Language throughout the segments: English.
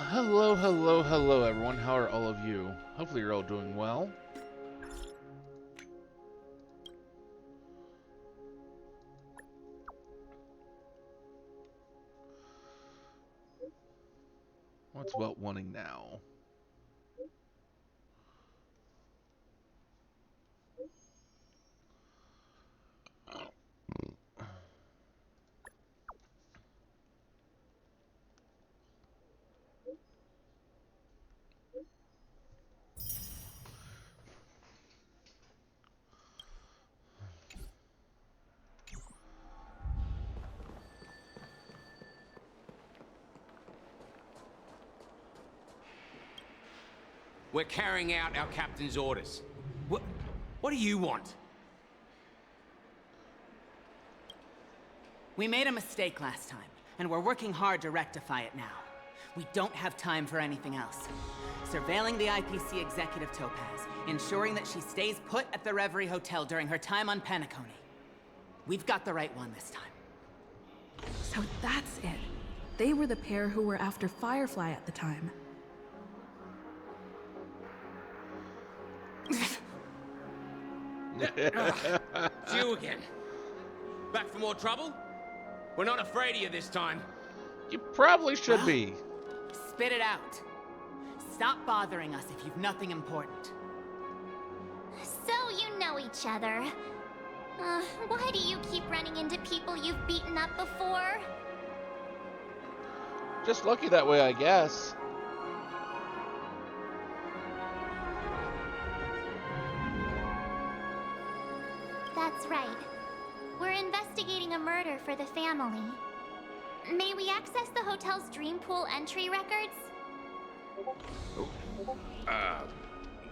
Hello, hello, hello, everyone. How are all of you? Hopefully you're all doing well. What's about wanting now? We're carrying out our captain's orders. What do you want? We made a mistake last time, and we're working hard to rectify it now. We don't have time for anything else. Surveilling the IPC executive Topaz, ensuring that she stays put at the Reverie Hotel during her time on Penacony. We've got the right one this time. So that's it. They were the pair who were after Firefly at the time. It's you again. Back for more trouble? We're not afraid of you this time. You probably should be. Spit it out. Stop bothering us if you've nothing important. So you know each other. Why do you keep running into people you've beaten up before? Just lucky that way, I guess. That's right. We're investigating a murder for the family. May we access the hotel's dream pool entry records?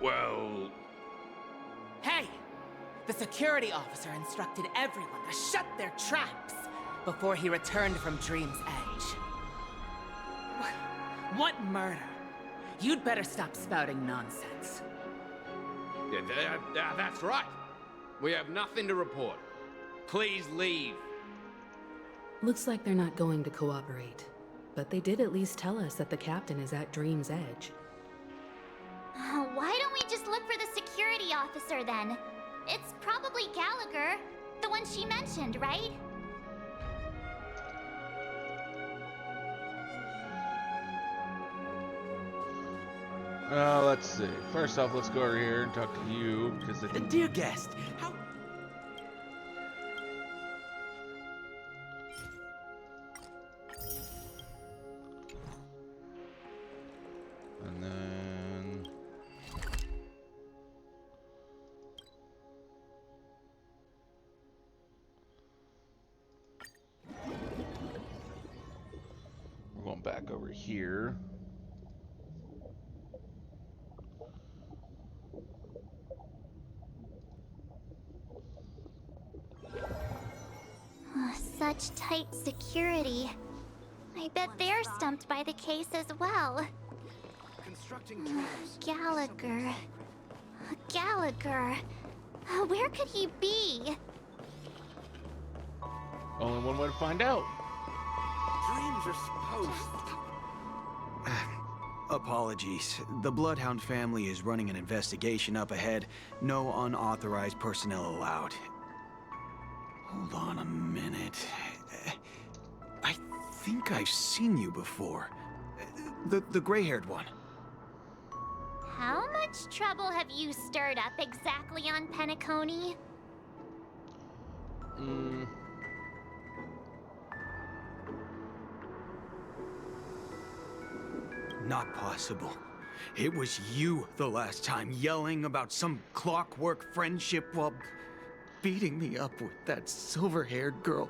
Well... Hey! The security officer instructed everyone to shut their traps before he returned from Dream's Edge. What murder? You'd better stop spouting nonsense. Yeah, that's right. We have nothing to report. Please leave. Looks like they're not going to cooperate. But they did at least tell us that the captain is at Dream's Edge. Why don't we just look for the security officer then? It's probably Gallagher, the one she mentioned, right? Let's see. First off, let's go over here and talk to you, because Dear guest, how... And then... we're going back over here. Such tight security. I bet they're stumped by the case as well. Constructing tools. Gallagher. Gallagher. Where could he be? Only one way to find out. Dreams are supposed... Apologies. The Bloodhound family is running an investigation up ahead. No unauthorized personnel allowed. Hold on a minute. I think I've seen you before. The gray-haired one. How much trouble have you stirred up exactly on Penacony? Not possible. It was you the last time, yelling about some clockwork friendship while beating me up with that silver-haired girl.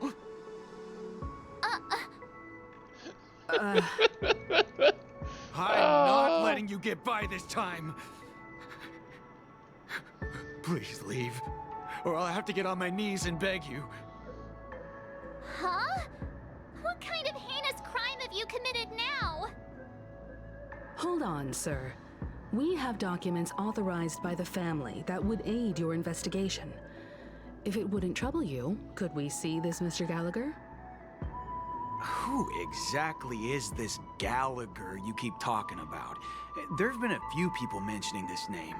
I'm not letting you get by this time. Please leave, or I'll have to get on my knees and beg you. Huh? What kind of heinous crime have you committed now? Hold on, sir. We have documents authorized by the family that would aid your investigation. If it wouldn't trouble you, could we see this, Mr. Gallagher? Who exactly is this Gallagher you keep talking about? There's been a few people mentioning this name.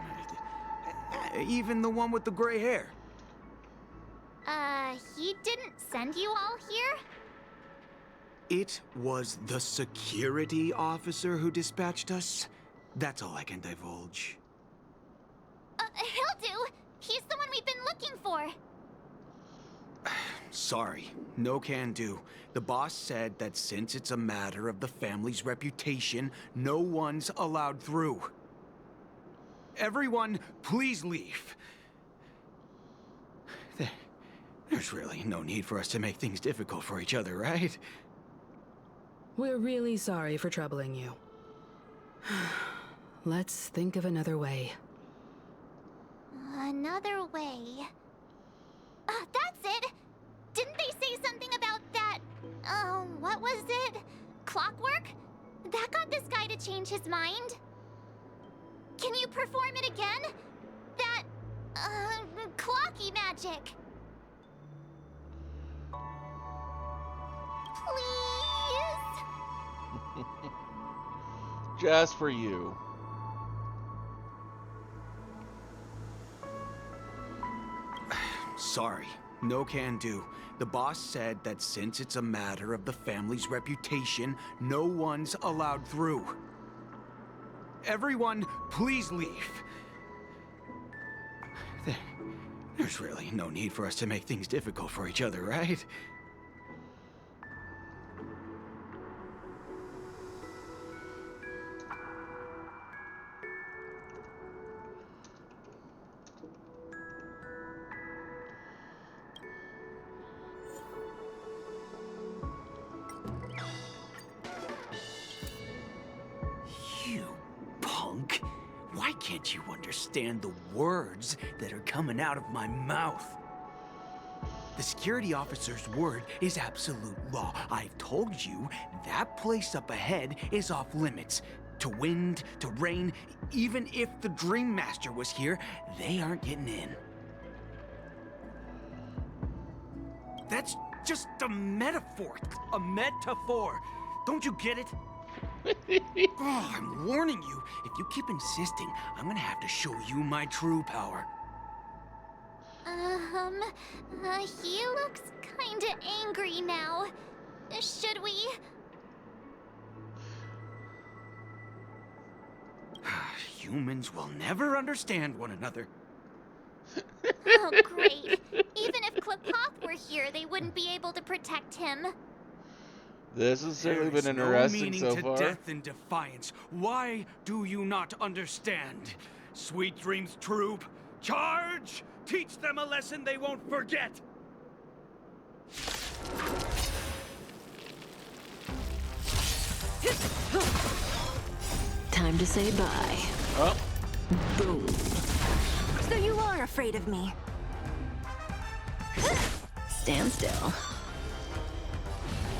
Even the one with the gray hair. He didn't send you all here? It was the security officer who dispatched us. That's all I can divulge. He'll do. He's the one we've been looking for. Sorry, no can do. The boss said that since it's a matter of the family's reputation, no one's allowed through. Everyone, please leave. There's really no need for us to make things difficult for each other, right? We're really sorry for troubling you. Let's think of another way. Another way. That's it! Didn't they say something about that? What was it? Clockwork? That got this guy to change his mind. Can you perform it again? That, clocky magic. Please? Just for you. Sorry, no can do. The boss said that since it's a matter of the family's reputation, no one's allowed through. Everyone, please leave. There's really no need for us to make things difficult for each other, right? You punk. Why can't you understand the words that are coming out of my mouth? The security officer's word is absolute law. I've told you that place up ahead is off limits. To wind, to rain, even if the Dream Master was here, they aren't getting in. That's just a metaphor. A metaphor. Don't you get it? Oh, I'm warning you. If you keep insisting, I'm gonna have to show you my true power. He looks kinda angry now. Should we? Humans will never understand one another. Oh, great. Even if Klapoth were here, they wouldn't be able to protect him. This has certainly There is been no interesting meaning so to far. death and defiance. Why do you not understand? Sweet Dreams Troop, charge! Teach them a lesson they won't forget! Time to say bye. Oh, Boom. So you are afraid of me. Stand still.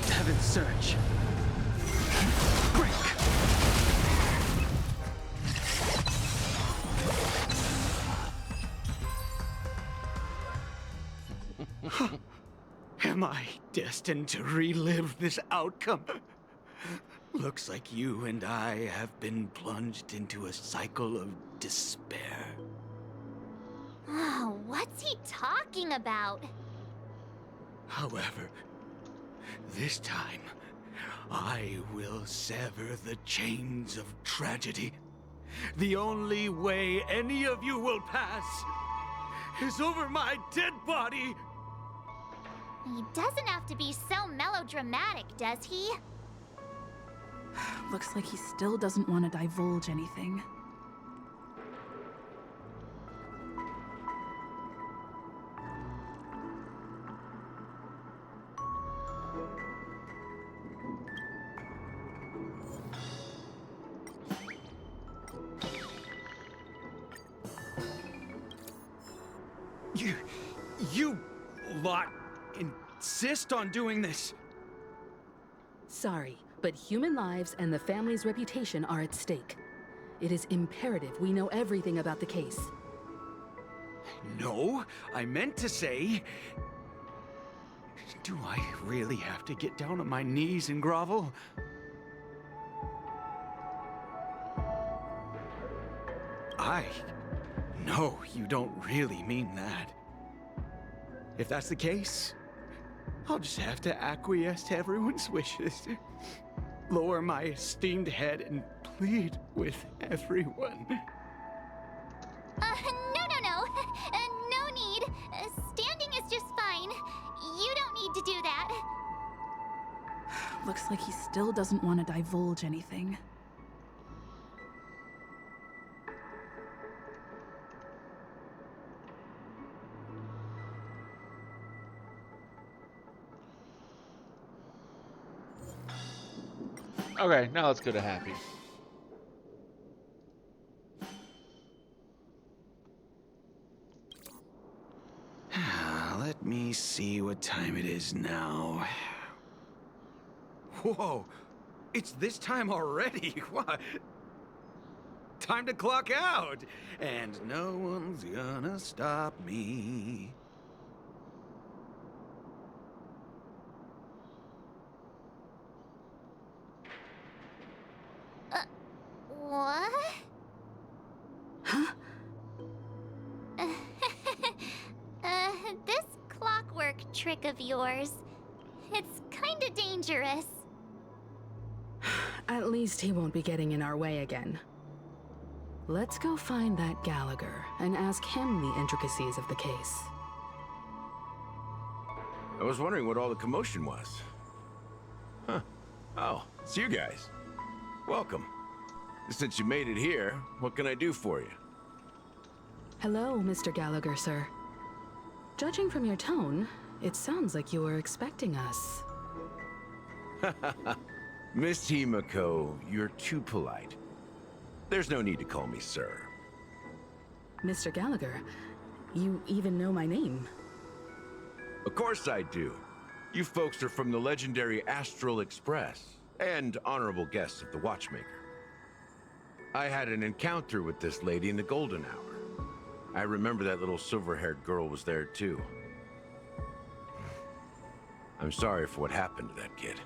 Heaven's Search. Break! Am I destined to relive this outcome? Looks like you and I have been plunged into a cycle of despair. Oh, what's he talking about? However, this time, I will sever the chains of tragedy. The only way any of you will pass is over my dead body! He doesn't have to be so melodramatic, does he? Looks like he still doesn't want to divulge anything. You lot insist on doing this. Sorry, but human lives and the family's reputation are at stake. It is imperative we know everything about the case. No, I meant to say... Do I really have to get down on my knees and grovel? No, you don't really mean that. If that's the case, I'll just have to acquiesce to everyone's wishes. Lower my esteemed head and plead with everyone. No. No need. Standing is just fine. You don't need to do that. Looks like he still doesn't want to divulge anything. Okay, now let's go to Happy. Let me see what time it is now. Whoa! It's this time already? What? Time to clock out! And no one's gonna stop me. What? Huh? This clockwork trick of yours, it's kinda dangerous. At least he won't be getting in our way again. Let's go find that Gallagher and ask him the intricacies of the case. I was wondering what all the commotion was. Huh. Oh, it's you guys. Welcome. Since you made it here, what can I do for you? Hello, Mr. Gallagher, sir. Judging from your tone, it sounds like you were expecting us. Miss Himiko, you're too polite. There's no need to call me sir. Mr. Gallagher, you even know my name. Of course I do. You folks are from the legendary Astral Express, and honorable guests of the Watchmaker. I had an encounter with this lady in the Golden Hour. I remember that little silver-haired girl was there too. I'm sorry for what happened to that kid.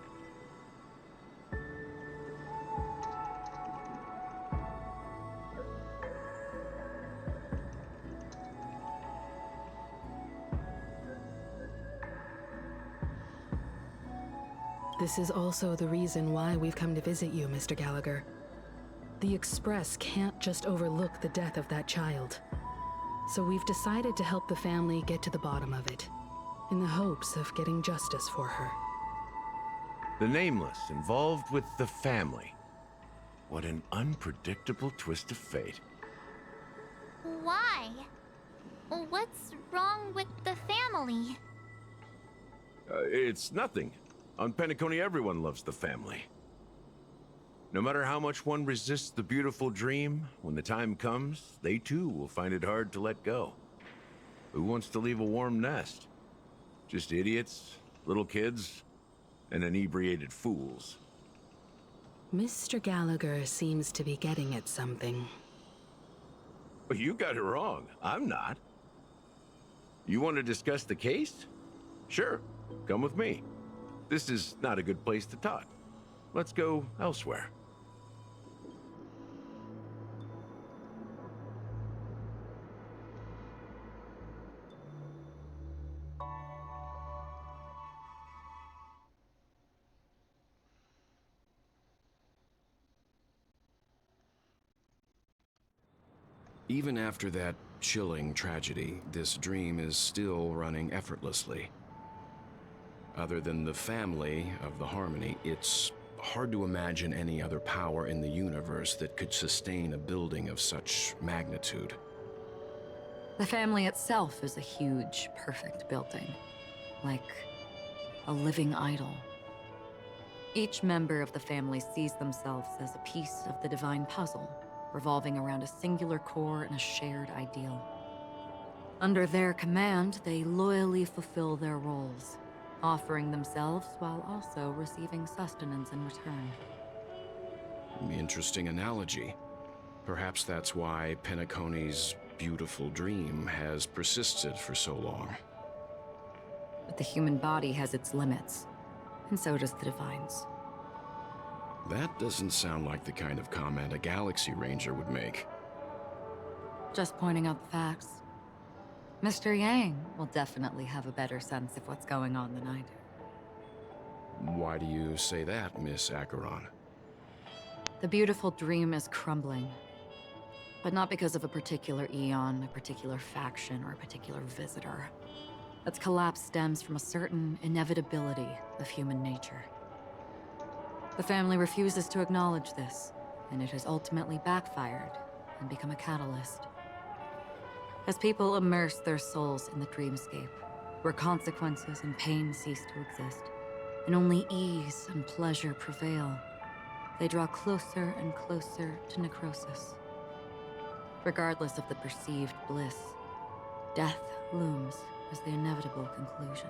This is also the reason why we've come to visit you, Mr. Gallagher. The Express can't just overlook the death of that child. So we've decided to help the family get to the bottom of it, in the hopes of getting justice for her. The Nameless involved with the family. What an unpredictable twist of fate. Why? What's wrong with the family? It's nothing. On Penacony, everyone loves the family. No matter how much one resists the beautiful dream, when the time comes, they too will find it hard to let go. Who wants to leave a warm nest? Just idiots, little kids, and inebriated fools. Mr. Gallagher seems to be getting at something. But you got it wrong. I'm not. You want to discuss the case? Sure, come with me. This is not a good place to talk. Let's go elsewhere. Even after that chilling tragedy, this dream is still running effortlessly. Other than the family of the Harmony, it's hard to imagine any other power in the universe that could sustain a building of such magnitude. The family itself is a huge, perfect building. Like a living idol. Each member of the family sees themselves as a piece of the divine puzzle, revolving around a singular core and a shared ideal. Under their command, they loyally fulfill their roles, offering themselves while also receiving sustenance in return. Interesting analogy. Perhaps that's why Penacony's beautiful dream has persisted for so long. But the human body has its limits, and so does the Divine's. That doesn't sound like the kind of comment a Galaxy Ranger would make. Just pointing out the facts. Mr. Yang will definitely have a better sense of what's going on than I do. Why do you say that, Miss Acheron? The beautiful dream is crumbling. But not because of a particular eon, a particular faction, or a particular visitor. Its collapse stems from a certain inevitability of human nature. The family refuses to acknowledge this, and it has ultimately backfired and become a catalyst. As people immerse their souls in the dreamscape, where consequences and pain cease to exist, and only ease and pleasure prevail, they draw closer and closer to necrosis. Regardless of the perceived bliss, death looms as the inevitable conclusion.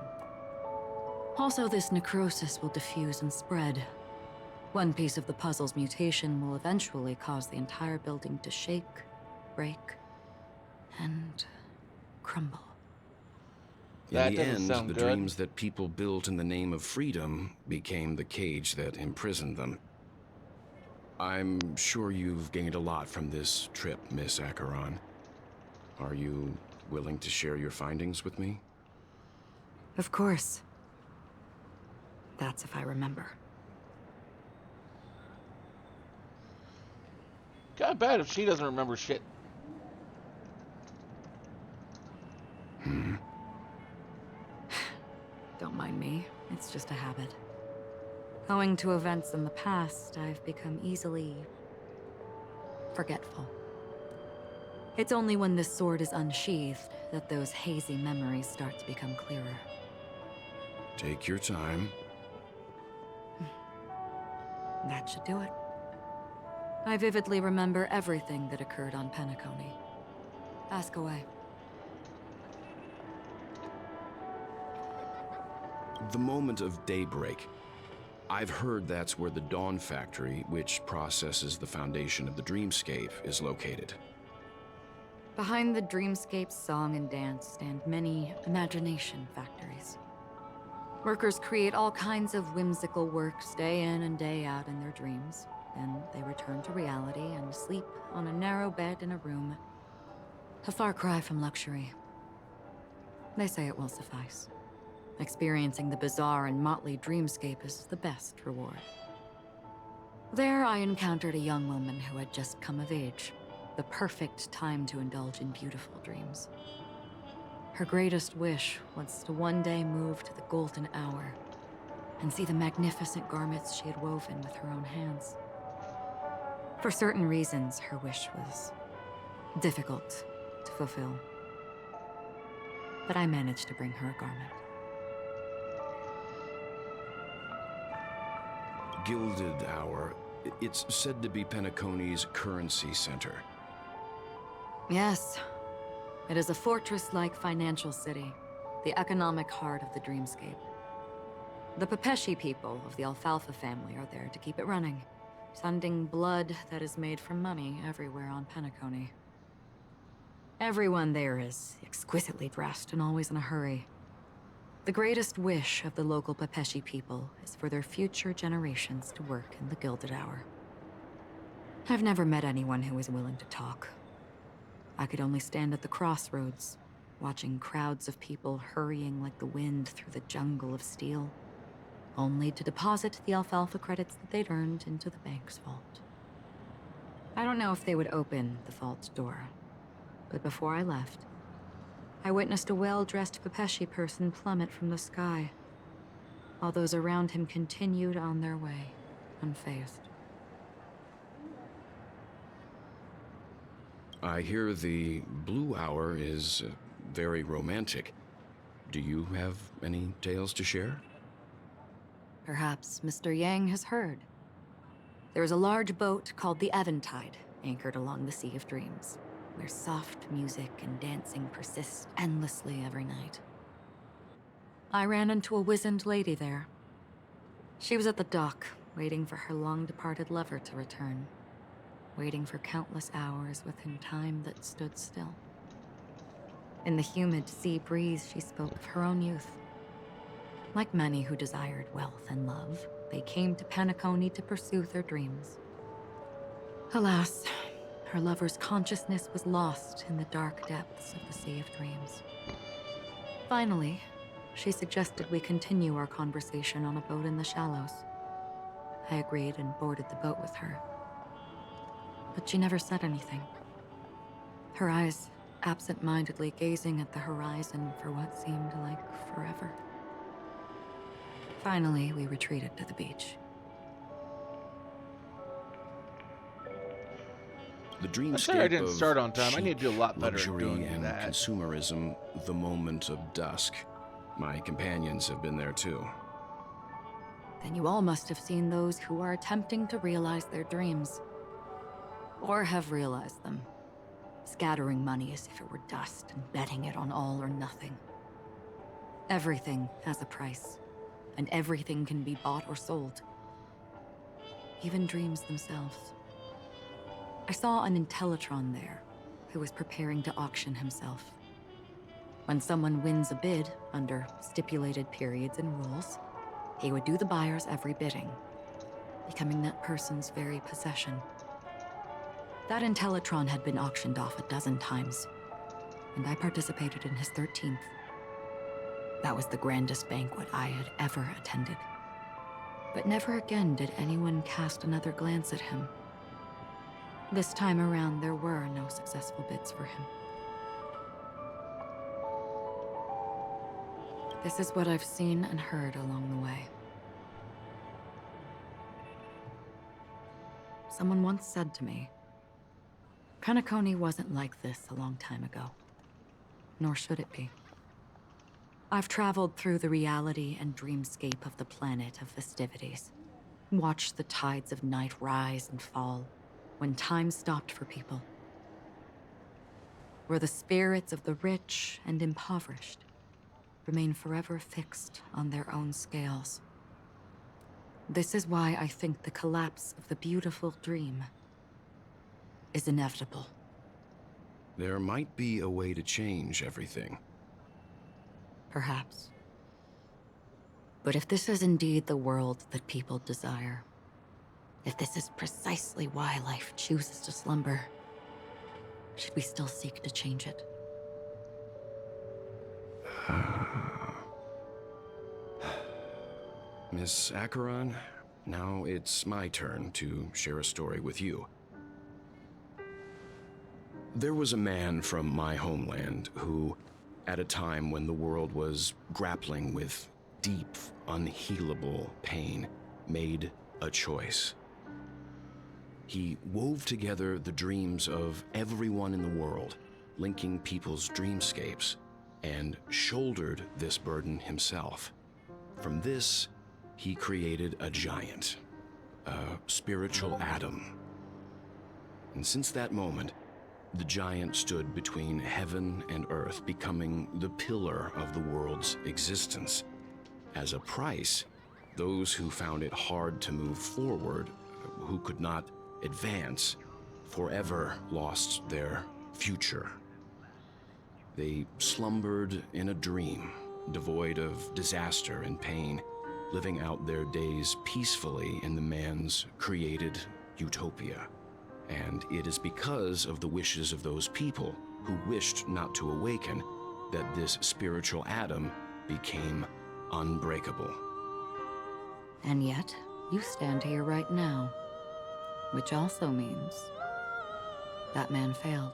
Also, this necrosis will diffuse and spread. One piece of the puzzle's mutation will eventually cause the entire building to shake, break, and crumble. That In the doesn't end, sound the good. dreams that people built in the name of freedom became the cage that imprisoned them. I'm sure you've gained a lot from this trip, Miss Acheron. Are you willing to share your findings with me? Of course. That's if I remember. God bad if she doesn't remember shit. Don't mind me. It's just a habit. Owing to events in the past, I've become easily forgetful. It's only when this sword is unsheathed that those hazy memories start to become clearer. Take your time. That should do it. I vividly remember everything that occurred on Penacony. Ask away. The moment of daybreak. I've heard that's where the Dawn Factory, which processes the foundation of the dreamscape, is located. Behind the dreamscape's song and dance stand many imagination factories. Workers create all kinds of whimsical works day in and day out in their dreams. Then they return to reality and sleep on a narrow bed in a room. A far cry from luxury. They say it will suffice. Experiencing the bizarre and motley dreamscape is the best reward. There I encountered a young woman who had just come of age. The perfect time to indulge in beautiful dreams. Her greatest wish was to one day move to the golden hour and see the magnificent garments she had woven with her own hands. For certain reasons, her wish was difficult to fulfill. But I managed to bring her a garment. Gilded Hour. It's said to be Penacony's currency center. Yes. It is a fortress-like financial city, the economic heart of the dreamscape. The Pepeshi people of the Alfalfa family are there to keep it running, sending blood that is made from money everywhere on Penacony. Everyone there is exquisitely dressed and always in a hurry. The greatest wish of the local Pepeshi people is for their future generations to work in the Gilded Hour. I've never met anyone who is willing to talk. I could only stand at the crossroads, watching crowds of people hurrying like the wind through the jungle of steel, only to deposit the alfalfa credits that they'd earned into the bank's vault. I don't know if they would open the vault door, but before I left, I witnessed a well-dressed Pepeshi person plummet from the sky, while those around him continued on their way, unfazed. I hear the Blue Hour is very romantic. Do you have any tales to share? Perhaps Mr. Yang has heard. There is a large boat called the Eventide, anchored along the Sea of Dreams, where soft music and dancing persist endlessly every night. I ran into a wizened lady there. She was at the dock, waiting for her long-departed lover to return, waiting for countless hours within time that stood still. In the humid sea breeze, she spoke of her own youth, Like many who desired wealth and love, they came to Penacony to pursue their dreams. Alas, her lover's consciousness was lost in the dark depths of the Sea of Dreams. Finally, she suggested we continue our conversation on a boat in the shallows. I agreed and boarded the boat with her. But she never said anything. Her eyes absent-mindedly gazing at the horizon for what seemed like forever. Finally, we retreated to the beach. The I'm dreamscape sorry I didn't of start on time. I chic need to do a lot better at luxury doing and that. consumerism, the moment of dusk. My companions have been there too. Then you all must have seen those who are attempting to realize their dreams. Or have realized them. Scattering money as if it were dust and betting it on all or nothing. Everything has a price, and everything can be bought or sold. Even dreams themselves. I saw an Intellitron there, who was preparing to auction himself. When someone wins a bid under stipulated periods and rules, he would do the buyer's every bidding, becoming that person's very possession. That Intellitron had been auctioned off a dozen times, and I participated in his 13th. That was the grandest banquet I had ever attended. But never again did anyone cast another glance at him. This time around, there were no successful bids for him. This is what I've seen and heard along the way. Someone once said to me, Penacony wasn't like this a long time ago, nor should it be. I've traveled through the reality and dreamscape of the planet of festivities, watched the tides of night rise and fall when time stopped for people, where the spirits of the rich and impoverished remain forever fixed on their own scales. This is why I think the collapse of the beautiful dream is inevitable. There might be a way to change everything. Perhaps. But if this is indeed the world that people desire, if this is precisely why life chooses to slumber, should we still seek to change it? Miss Acheron, now it's my turn to share a story with you. There was a man from my homeland who, at a time when the world was grappling with deep, unhealable pain, made a choice. He wove together the dreams of everyone in the world, linking people's dreamscapes, and shouldered this burden himself. From this, he created a giant, a spiritual atom. And since that moment, the giant stood between heaven and earth, becoming the pillar of the world's existence. As a price, those who found it hard to move forward, who could not advance, forever lost their future. They slumbered in a dream, devoid of disaster and pain, living out their days peacefully in the man's created utopia. And it is because of the wishes of those people who wished not to awaken that this spiritual atom became unbreakable. And yet, you stand here right now, which also means that man failed.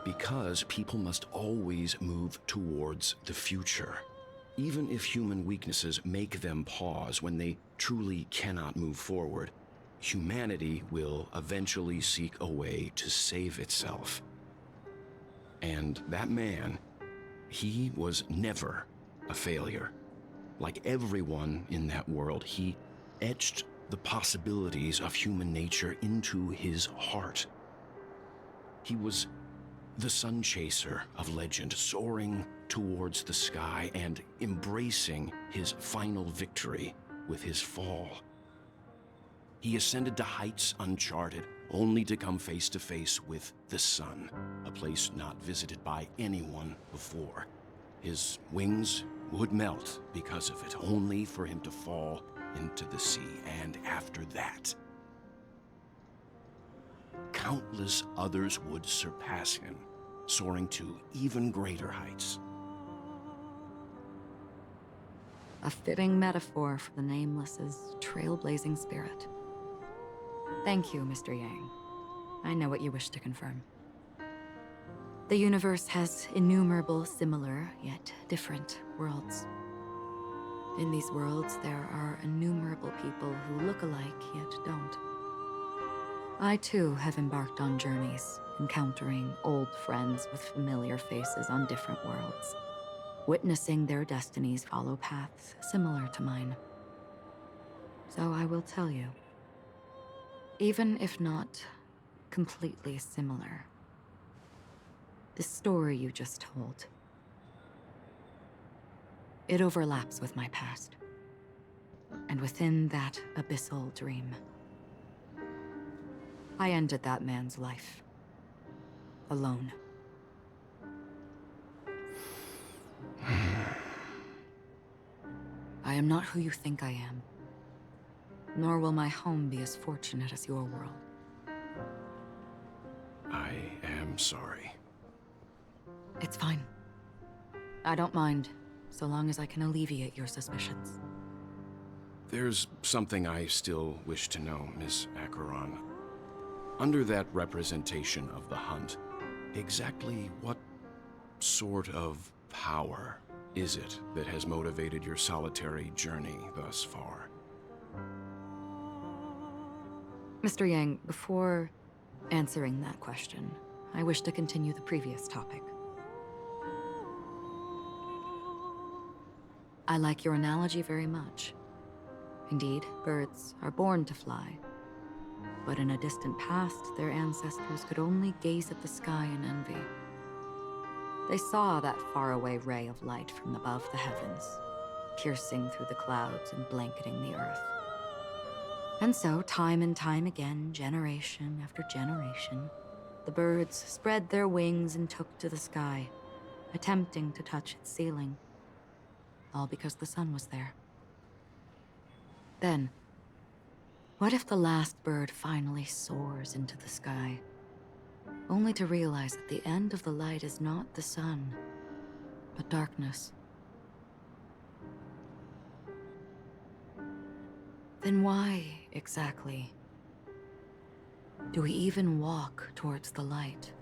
Because people must always move towards the future. Even if human weaknesses make them pause when they truly cannot move forward, humanity will eventually seek a way to save itself. And that man, he was never a failure. Like everyone in that world, he etched the possibilities of human nature into his heart. He was the sun chaser of legend, soaring towards the sky and embracing his final victory with his fall. He ascended to heights uncharted, only to come face to face with the sun, a place not visited by anyone before. His wings would melt because of it, only for him to fall into the sea. And after that, countless others would surpass him, soaring to even greater heights. A fitting metaphor for the Nameless's trailblazing spirit. Thank you, Mr. Yang. I know what you wish to confirm. The universe has innumerable similar, yet different worlds. In these worlds, there are innumerable people who look alike, yet don't. I too have embarked on journeys, encountering old friends with familiar faces on different worlds, witnessing their destinies follow paths similar to mine. So I will tell you, even if not completely similar, the story you just told, it overlaps with my past. And within that abyssal dream, I ended that man's life. Alone. I am not who you think I am. Nor will my home be as fortunate as your world. I am sorry. It's fine. I don't mind, so long as I can alleviate your suspicions. There's something I still wish to know, Miss Acheron. Under that representation of the hunt, exactly what sort of power is it that has motivated your solitary journey thus far? Mr. Yang, before answering that question, I wish to continue the previous topic. I like your analogy very much. Indeed, birds are born to fly. But in a distant past, their ancestors could only gaze at the sky in envy. They saw that faraway ray of light from above the heavens, piercing through the clouds and blanketing the earth. And so, time and time again, generation after generation, the birds spread their wings and took to the sky, attempting to touch its ceiling. All because the sun was there. Then, what if the last bird finally soars into the sky, only to realize that the end of the light is not the sun, but darkness? Then why, exactly, do we even walk towards the light?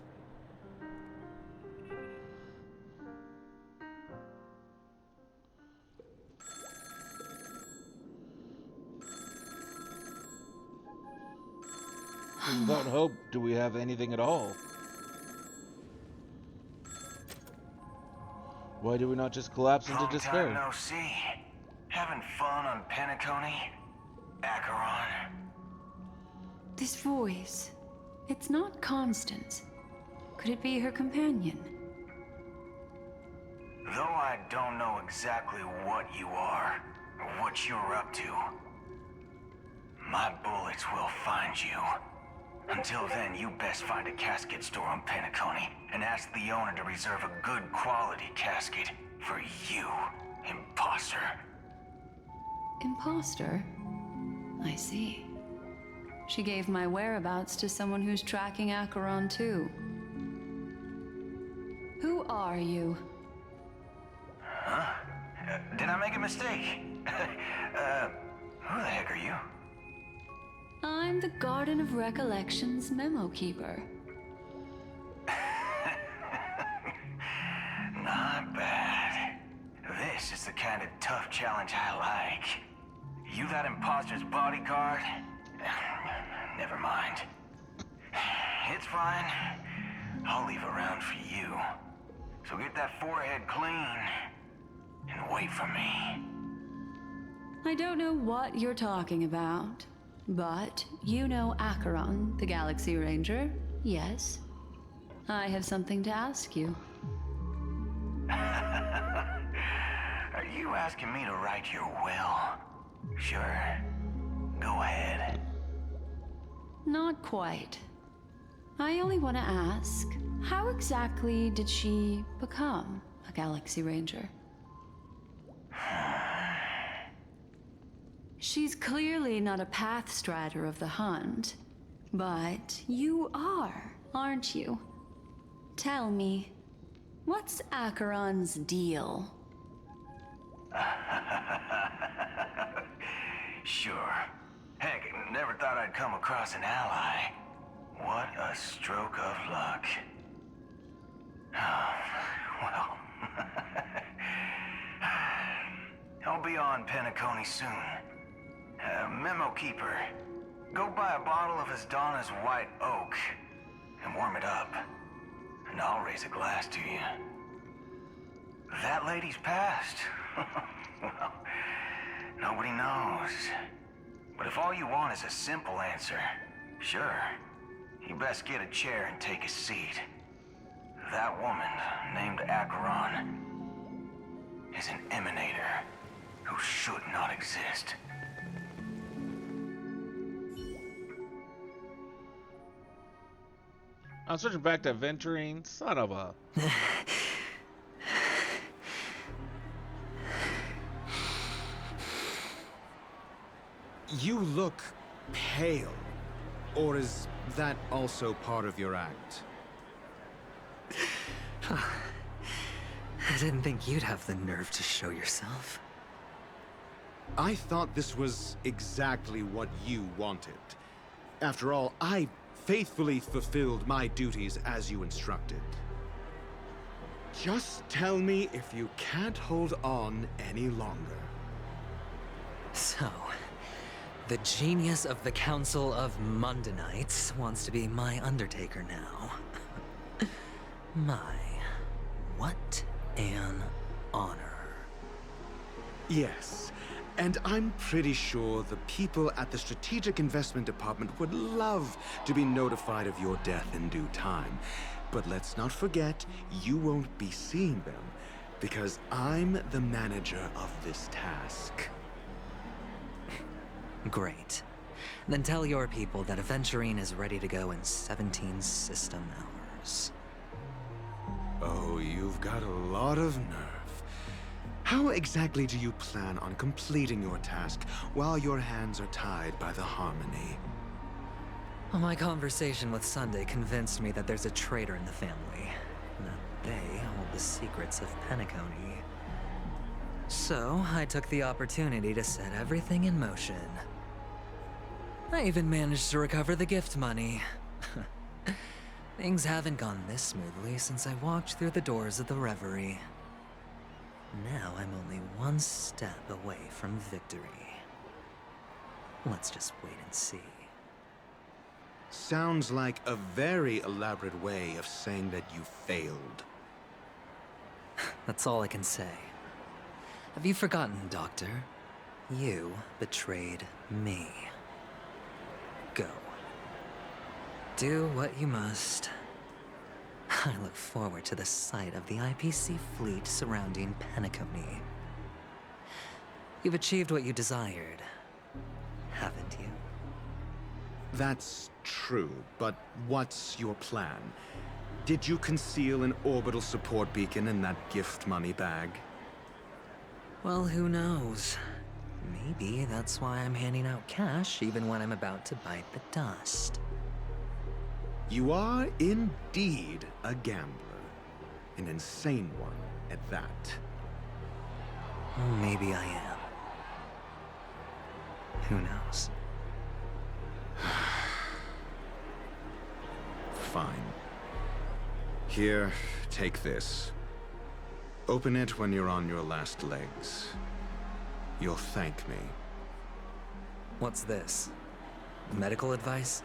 Without hope, do we have anything at all? Why do we not just collapse into despair? Long time no see. Having fun on Penacony? Acheron? This voice, it's not Constance. Could it be her companion? Though I don't know exactly what you are, or what you're up to, my bullets will find you. Until then, you best find a casket store on Penacony and ask the owner to reserve a good quality casket for you, imposter. Imposter? I see. She gave my whereabouts to someone who's tracking Acheron too. Who are you? Huh? Did I make a mistake? Who the heck are you? I'm the Garden of Recollection's memo keeper. Not bad. This is the kind of tough challenge I like. You that imposter's bodyguard? Never mind. It's fine. I'll leave a round for you. So get that forehead clean and wait for me. I don't know what you're talking about, but you know Acheron, the Galaxy Ranger, yes? I have something to ask you. Are you asking me to write your will? Sure. Go ahead. Not quite. I only want to ask, how exactly did she become a Galaxy Ranger. She's clearly not a path strider of the hunt, but you are, aren't you? Tell me, what's Acheron's deal? Sure. Heck, never thought I'd come across an ally. What a stroke of luck. Well, I'll be on Penacony soon. Memo Keeper, go buy a bottle of Asdana's White Oak and warm it up, and I'll raise a glass to you. That lady's passed. Well, nobody knows. But if all you want is a simple answer, sure, you best get a chair and take a seat. That woman, named Acheron, is an emanator who should not exist. I'm switching back to Venturine. Son of a... You look pale. Or is that also part of your act? I didn't think you'd have the nerve to show yourself. I thought this was exactly what you wanted. After all, I faithfully fulfilled my duties as you instructed. Just tell me if you can't hold on any longer. So, the genius of the Council of Mundanites wants to be my Undertaker now. My, what an honor. Yes, and I'm pretty sure the people at the Strategic Investment Department would love to be notified of your death in due time. But let's not forget, you won't be seeing them, because I'm the manager of this task. Great. Then tell your people that Aventurine is ready to go in 17 system hours. Oh, you've got a lot of nerve. How exactly do you plan on completing your task while your hands are tied by the Harmony? Well, my conversation with Sunday convinced me that there's a traitor in the family. That they hold the secrets of Penacony. So, I took the opportunity to set everything in motion. I even managed to recover the gift money. Things haven't gone this smoothly since I walked through the doors of the Reverie. Now I'm only one step away from victory. Let's just wait and see. Sounds like a very elaborate way of saying that you failed. That's all I can say. Have you forgotten, Doctor? You betrayed me. Go. Do what you must. I look forward to the sight of the IPC fleet surrounding Penacony. You've achieved what you desired, haven't you? That's true, but what's your plan? Did you conceal an orbital support beacon in that gift money bag? Well, who knows? Maybe that's why I'm handing out cash even when I'm about to bite the dust. You are indeed a gambler. An insane one at that. Maybe I am. Who knows? Fine. Here, take this. Open it when you're on your last legs. You'll thank me. What's this? Medical advice?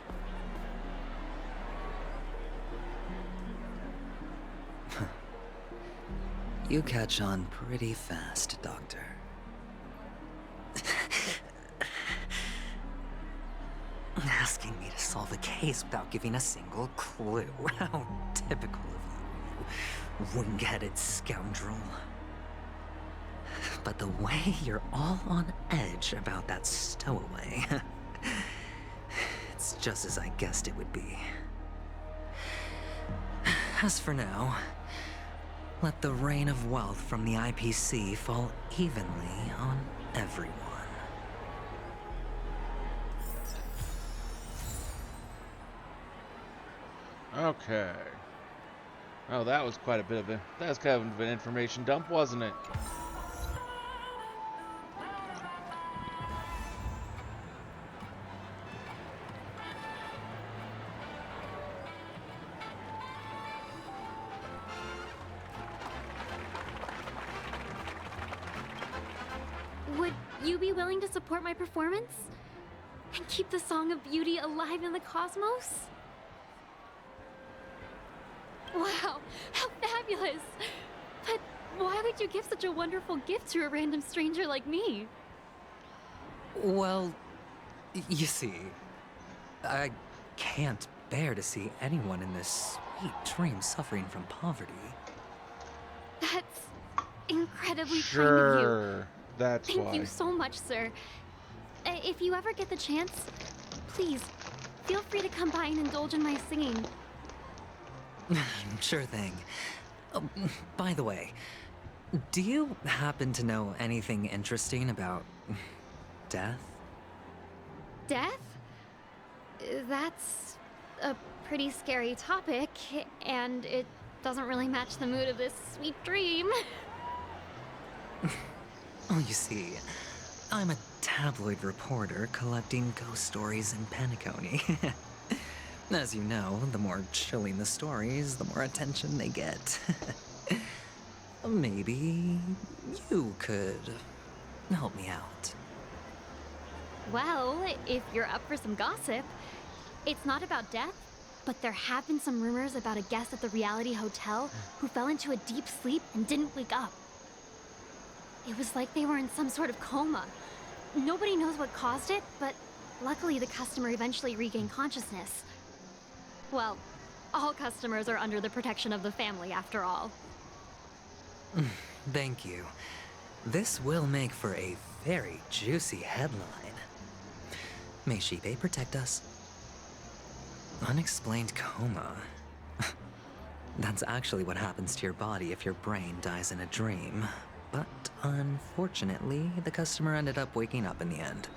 You catch on pretty fast, Doctor. Asking me to solve a case without giving a single clue. How typical of you, wing-headed scoundrel. But the way you're all on edge about that stowaway, it's just as I guessed it would be. As for now, Let the rain of wealth from the IPC fall evenly on everyone. Okay. Oh, that was quite a bit of it. That was kind of an information dump, wasn't it? Would you be willing to support my performance? And keep the Song of Beauty alive in the cosmos? Wow, how fabulous! But why would you give such a wonderful gift to a random stranger like me? Well, you see, I can't bear to see anyone in this sweet dream suffering from poverty. That's incredibly kind of you. Sure, that's why. Thank you so much, sir. If you ever get the chance, please, feel free to come by and indulge in my singing. Sure thing. By the way, do you happen to know anything interesting about death? Death? That's a pretty scary topic, and it doesn't really match the mood of this sweet dream. Oh, you see, I'm a tabloid reporter collecting ghost stories in Penacony. As you know, the more chilling the stories, the more attention they get. Maybe you could help me out. Well, if you're up for some gossip, it's not about death, but there have been some rumors about a guest at the reality hotel who fell into a deep sleep and didn't wake up. It was like they were in some sort of coma. Nobody knows what caused it, but luckily the customer eventually regained consciousness. Well, all customers are under the protection of the family, after all. Thank you. This will make for a very juicy headline. May Shibe protect us. Unexplained coma. That's actually what happens to your body if your brain dies in a dream. But unfortunately, the customer ended up waking up in the end.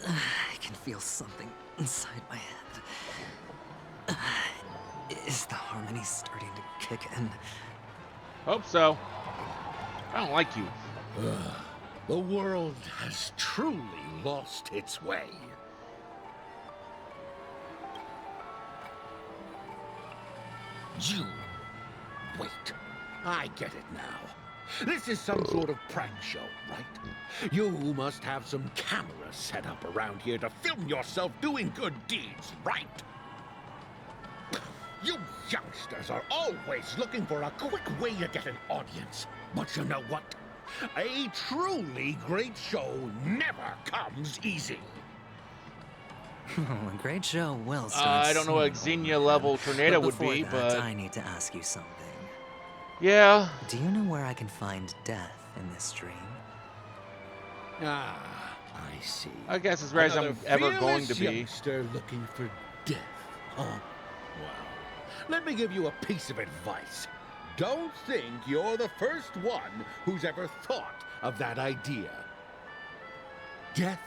I can feel something inside my head. Is the harmony starting to kick in? Hope so. I don't like you. The world has truly lost its way. You... Wait. I get it now. This is some sort of prank show, right? You must have some cameras set up around here to film yourself doing good deeds, right? You youngsters are always looking for a quick way to get an audience. But you know what? A truly great show never comes easy. A great show will start I don't know what Xenia level tornado would be, that, but I need to ask you something. Yeah. Do you know where I can find death in this dream? Ah, I see. I guess as rare as I'm ever going to be. Youngster looking for death, huh? Well, let me give you a piece of advice. Don't think you're the first one who's ever thought of that idea. Death?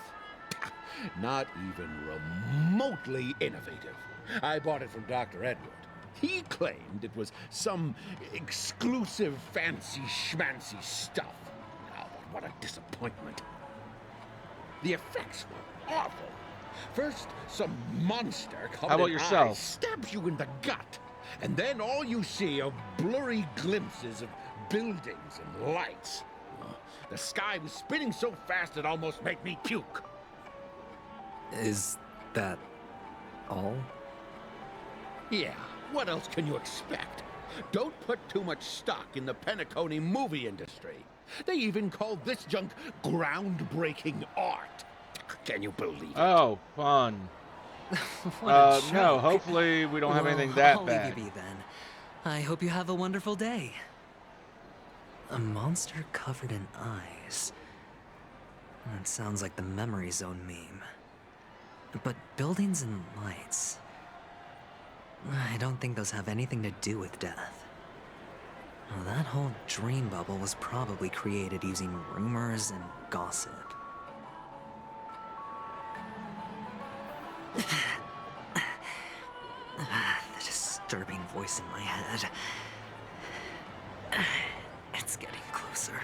Not even remotely innovative. I bought it from Dr. Edward. He claimed it was some exclusive fancy schmancy stuff. Oh, but what a disappointment. The effects were awful. First, some monster How about yourself? stabs you in the gut. And then all you see are blurry glimpses of buildings and lights. The sky was spinning so fast it almost made me puke. Is that all? Yeah, what else can you expect? Don't put too much stock in the Penacony movie industry. They even call this junk groundbreaking art. Can you believe it? Oh, fun. No, hopefully we don't have anything that I'll bad. leave you be then. I hope you have a wonderful day. A monster covered in eyes. That sounds like the Memory Zone meme. But buildings and lights. I don't think those have anything to do with death. Well, that whole dream bubble was probably created using rumors and gossip. The disturbing voice in my head. It's getting closer.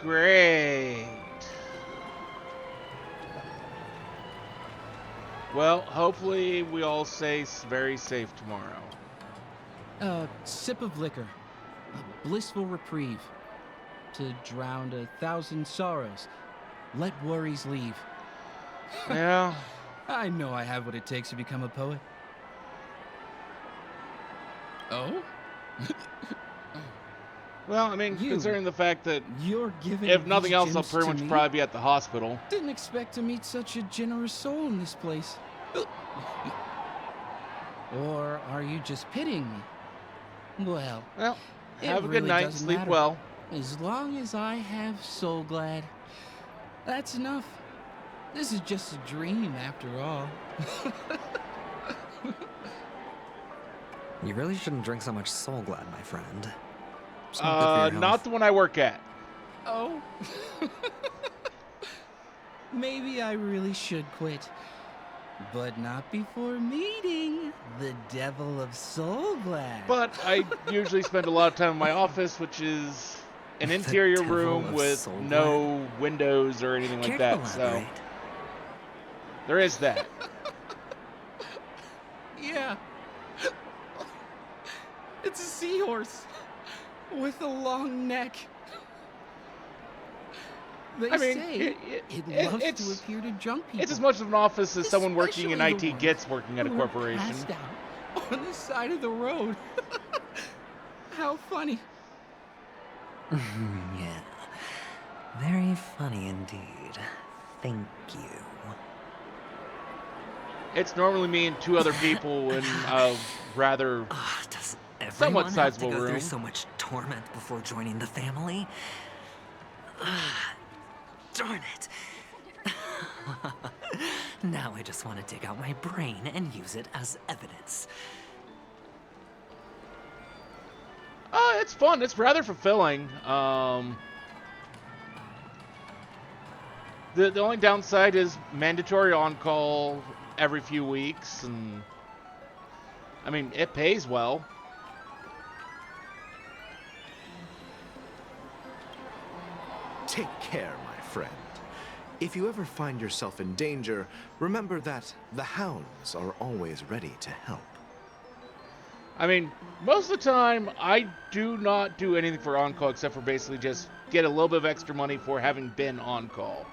Great. Well, hopefully we all stay very safe tomorrow. A sip of liquor. A blissful reprieve. To drown 1,000 sorrows. Let worries leave. Yeah. I know I have what it takes to become a poet. Oh? Well, I mean, considering the fact that you're giving if nothing these else, I'll gems pretty to much me? probably be at the hospital. Didn't expect to meet such a generous soul in this place. Or are you just pitying me? Well, it have a good really night, doesn't sleep matter. well. As long as I have Soul Glad, that's enough. This is just a dream after all. You really shouldn't drink so much Soul Glad, my friend. It's not good for your health. Not the one I work at. Oh. Maybe I really should quit. But not before meeting the Devil of Soul Glad. But I usually spend a lot of time in my office, which is an interior Devil room of with Soul no windows or anything like Care to that. So elaborate? there is that. Yeah. It's a seahorse with a long neck. They I mean, say it loves to appear to drunk people. It's as much of an office as someone working in Especially the IT gets working at a who are corporation. passed out on the side of the road. How funny. Yeah. Very funny indeed. Thank you. It's normally me and two other people in a rather somewhat Everyone have to sizable go room. through so much torment before joining the family? Darn it. Now I just want to dig out my brain and use it as evidence. It's fun. It's rather fulfilling. The only downside is mandatory on-call every few weeks, and I mean, it pays well. Take care, my friend. If you ever find yourself in danger, remember that the hounds are always ready to help. I mean, most of the time, I do not do anything for on-call except for basically just get a little bit of extra money for having been on-call.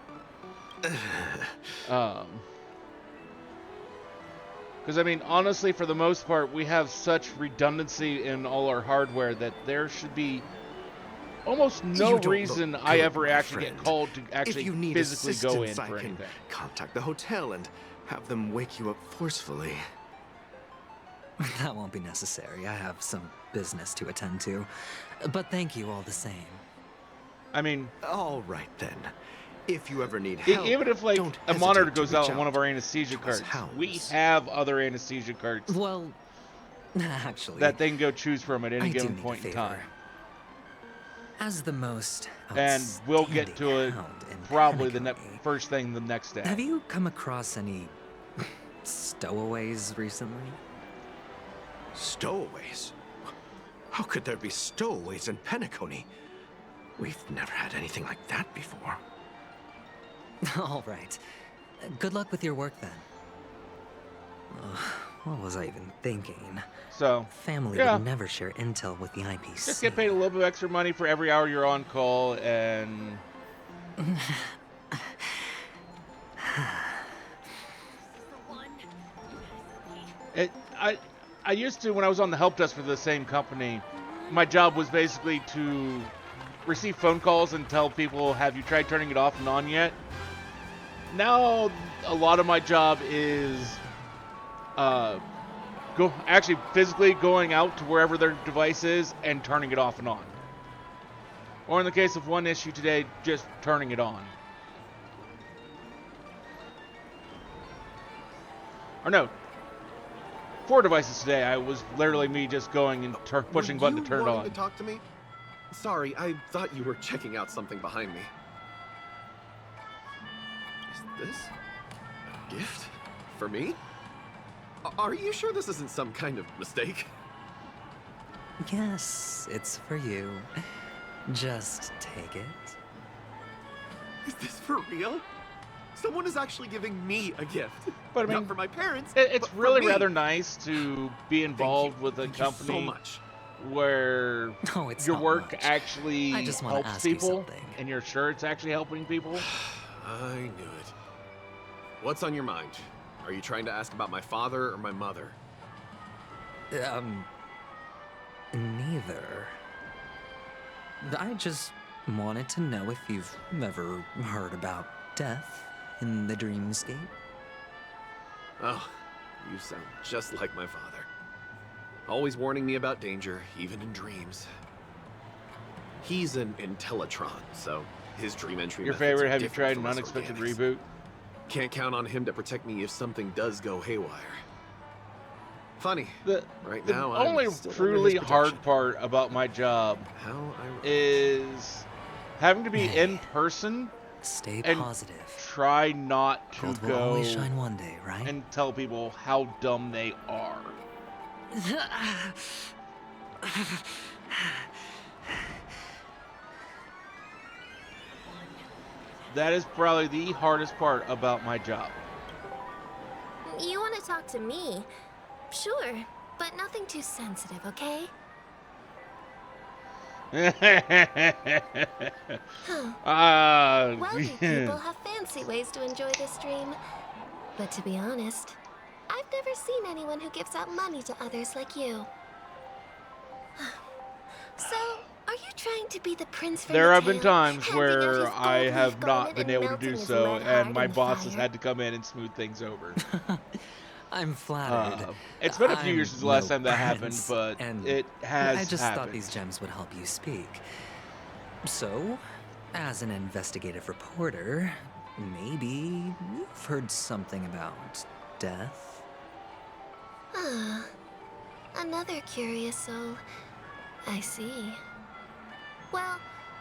Because, I mean, honestly, for the most part, we have such redundancy in all our hardware that there should be almost no You don't reason look I good, ever my actually friend. get called to If actually you need physically go in assistance, for I can anything. contact the hotel and have them wake you up forcefully. That won't be necessary. I have some business to attend to. But thank you all the same. I mean... All right, then. If you ever need E- help, Even if, like, don't a monitor hesitate to goes out reach on one of our anesthesia to us carts, hounds. we have other anesthesia carts Well, actually, that they can go choose from at any I do given need a point in favor. time. As the most And we'll get to it hound in probably the Panacotti, first thing the next day. Have you come across any stowaways recently? Stowaways? How could there be stowaways in Panacotti? We've never had anything like that before. All right. Good luck with your work then. Ugh, What was I even thinking? So, Family yeah. would never share intel with the IPC. Just get paid a little bit extra money for every hour you're on call, and... I used to, when I was on the help desk for the same company, my job was basically to receive phone calls and tell people, have you tried turning it off and on yet? Now, a lot of my job is actually physically going out to wherever their device is and turning it off and on. Or in the case of one issue today, just turning it on. Or no, 4 devices today. I was literally me just going and pushing button to turn it on. To talk to me? Sorry, I thought you were checking out something behind me. Is this a gift for me? Are you sure this isn't some kind of mistake? Yes, it's for you. Just take it. Is this for real? Someone is actually giving me a gift. But I mean, not for my parents. It's but really for me. rather nice to be involved with a company so much. where your work actually I just wanna helps ask you people, something. and you're sure it's actually helping people. I knew it. What's on your mind? Are you trying to ask about my father or my mother? Neither. I just wanted to know if you've ever heard about death in the dreamscape. Oh, you sound just like my father. Always warning me about danger, even in dreams. He's an Intellitron, so his dream entry Your methods favorite? are Have you different tried an from us unexpected organics. reboot? Can't count on him to protect me if something does go haywire. Funny. Right The now, only I'm still under truly his hard protection. part about my job is having to be in person. Stay and positive. Try not to Gold will go always shine one day, right? and tell people how dumb they are. That is probably the hardest part about my job. You want to talk to me? Sure, but nothing too sensitive, okay? Wealthy people have fancy ways to enjoy this dream. But to be honest, I've never seen anyone who gives out money to others like you. So, are you trying to be the prince from There the have been tale, times handing out where his I gold have leaf not garment been and able to melting do his so, red heart and my in the boss has fire? had to come in and smooth things over. I'm flattered. It's been a few years I'm since the last no time that happened, prince, but and it has I just happened. thought these gems would help you speak. So, as an investigative reporter, maybe you've heard something about death? Ah, another curious soul. I see. Well,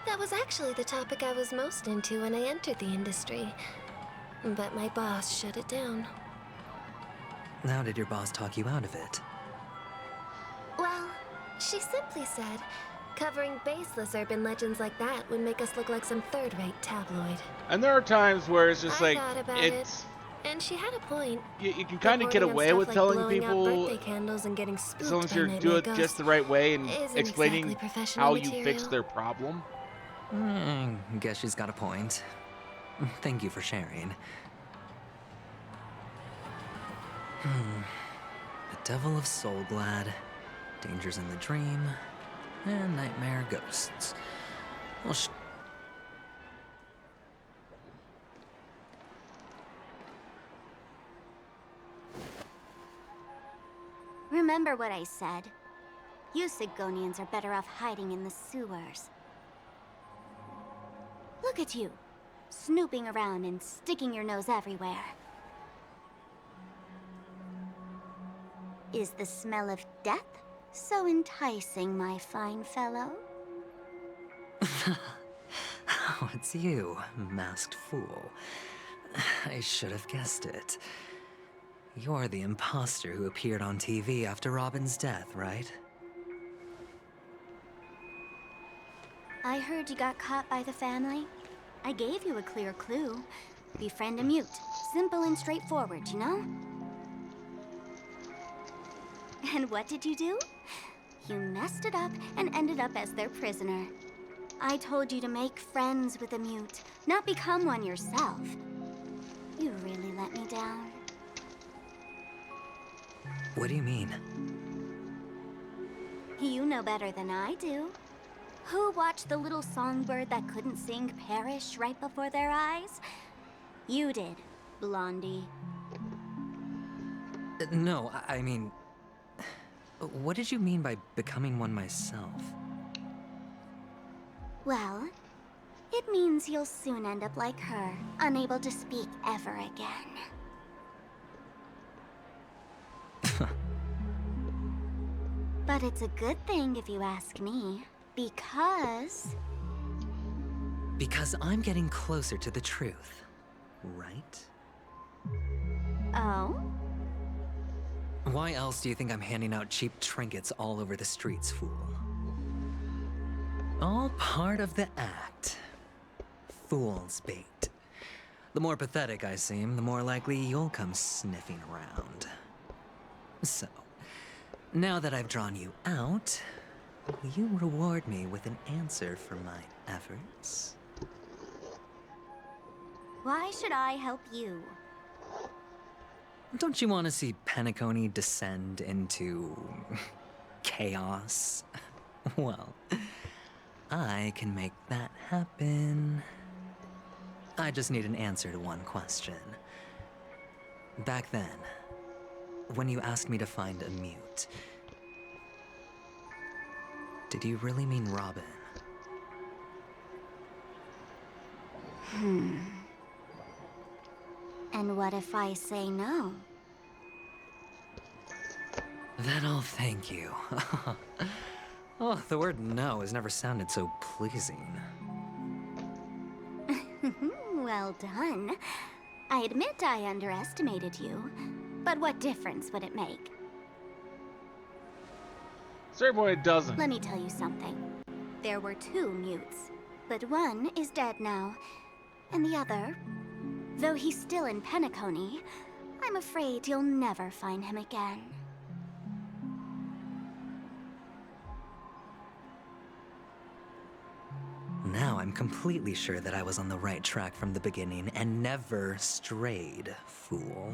that was actually the topic I was most into when I entered the industry. But my boss shut it down. How did your boss talk you out of it? Well, she simply said, covering baseless urban legends like that would make us look like some third-rate tabloid. And there are times where it's just I like, thought about it's... it, and she had a point. You can kind of get Reporting on away stuff with like telling blowing out people birthday candles and getting spooked as long as by you nightmare do it ghosts just the right way and isn't explaining exactly professional how you material. fix their problem. Guess she's got a point. Thank you for sharing. The Devil of Soulglad, Dangers in the Dream, and Nightmare Ghosts. Well, Remember what I said. You Sigonians are better off hiding in the sewers. Look at you, snooping around and sticking your nose everywhere. Is the smell of death so enticing, my fine fellow? Oh, it's you, masked fool. I should have guessed it. You're the imposter who appeared on TV after Robin's death, right? I heard you got caught by the family. I gave you a clear clue. Befriend a mute. Simple and straightforward, you know? And what did you do? You messed it up and ended up as their prisoner. I told you to make friends with a mute, not become one yourself. You really let me down. What do you mean? You know better than I do. Who watched the little songbird that couldn't sing perish right before their eyes? You did, Blondie. No, I mean... What did you mean by becoming one myself? Well, it means you'll soon end up like her, unable to speak ever again. But it's a good thing if you ask me, because... Because I'm getting closer to the truth, right? Oh? Why else do you think I'm handing out cheap trinkets all over the streets, fool? All part of the act. Fool's bait. The more pathetic I seem, the more likely you'll come sniffing around. So, now that I've drawn you out, will you reward me with an answer for my efforts? Why should I help you? Don't you want to see Penacony descend into... chaos? Well, I can make that happen. I just need an answer to one question. Back then, when you asked me to find a mute, did you really mean Robin? And what if I say no? Then I'll thank you. Oh, the word no has never sounded so pleasing. Well done. I admit I underestimated you, but what difference would it make? Certainly it doesn't. Let me tell you something. There were 2 mutes, but one is dead now, and the other, though he's still in Penacony, I'm afraid you'll never find him again. Now I'm completely sure that I was on the right track from the beginning and never strayed, fool.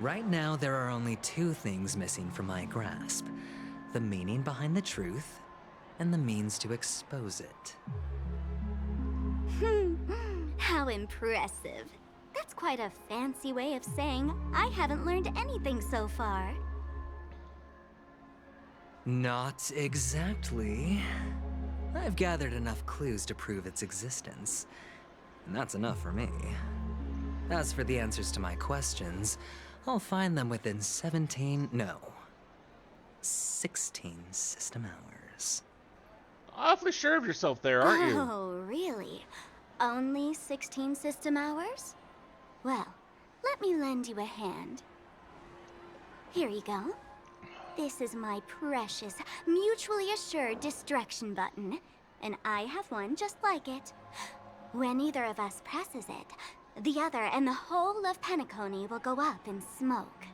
Right now, there are only 2 things missing from my grasp. The meaning behind the truth, and the means to expose it. How impressive. That's quite a fancy way of saying I haven't learned anything so far. Not exactly. I've gathered enough clues to prove its existence, and that's enough for me. As for the answers to my questions, I'll find them within 16 system hours. Awfully sure of yourself there, aren't you? Oh, really? Only 16 system hours? Well, let me lend you a hand. Here you go. This is my precious, mutually assured destruction button, and I have one just like it. When either of us presses it, the other and the whole of Penacony will go up in smoke.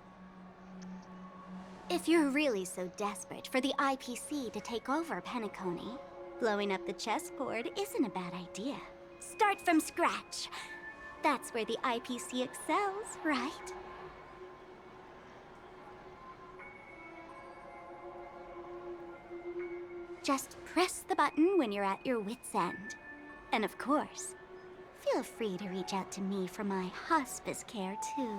If you're really so desperate for the IPC to take over Penacony, blowing up the chessboard isn't a bad idea. Start from scratch. That's where the IPC excels, right? Just press the button when you're at your wit's end. And of course, feel free to reach out to me for my hospice care, too.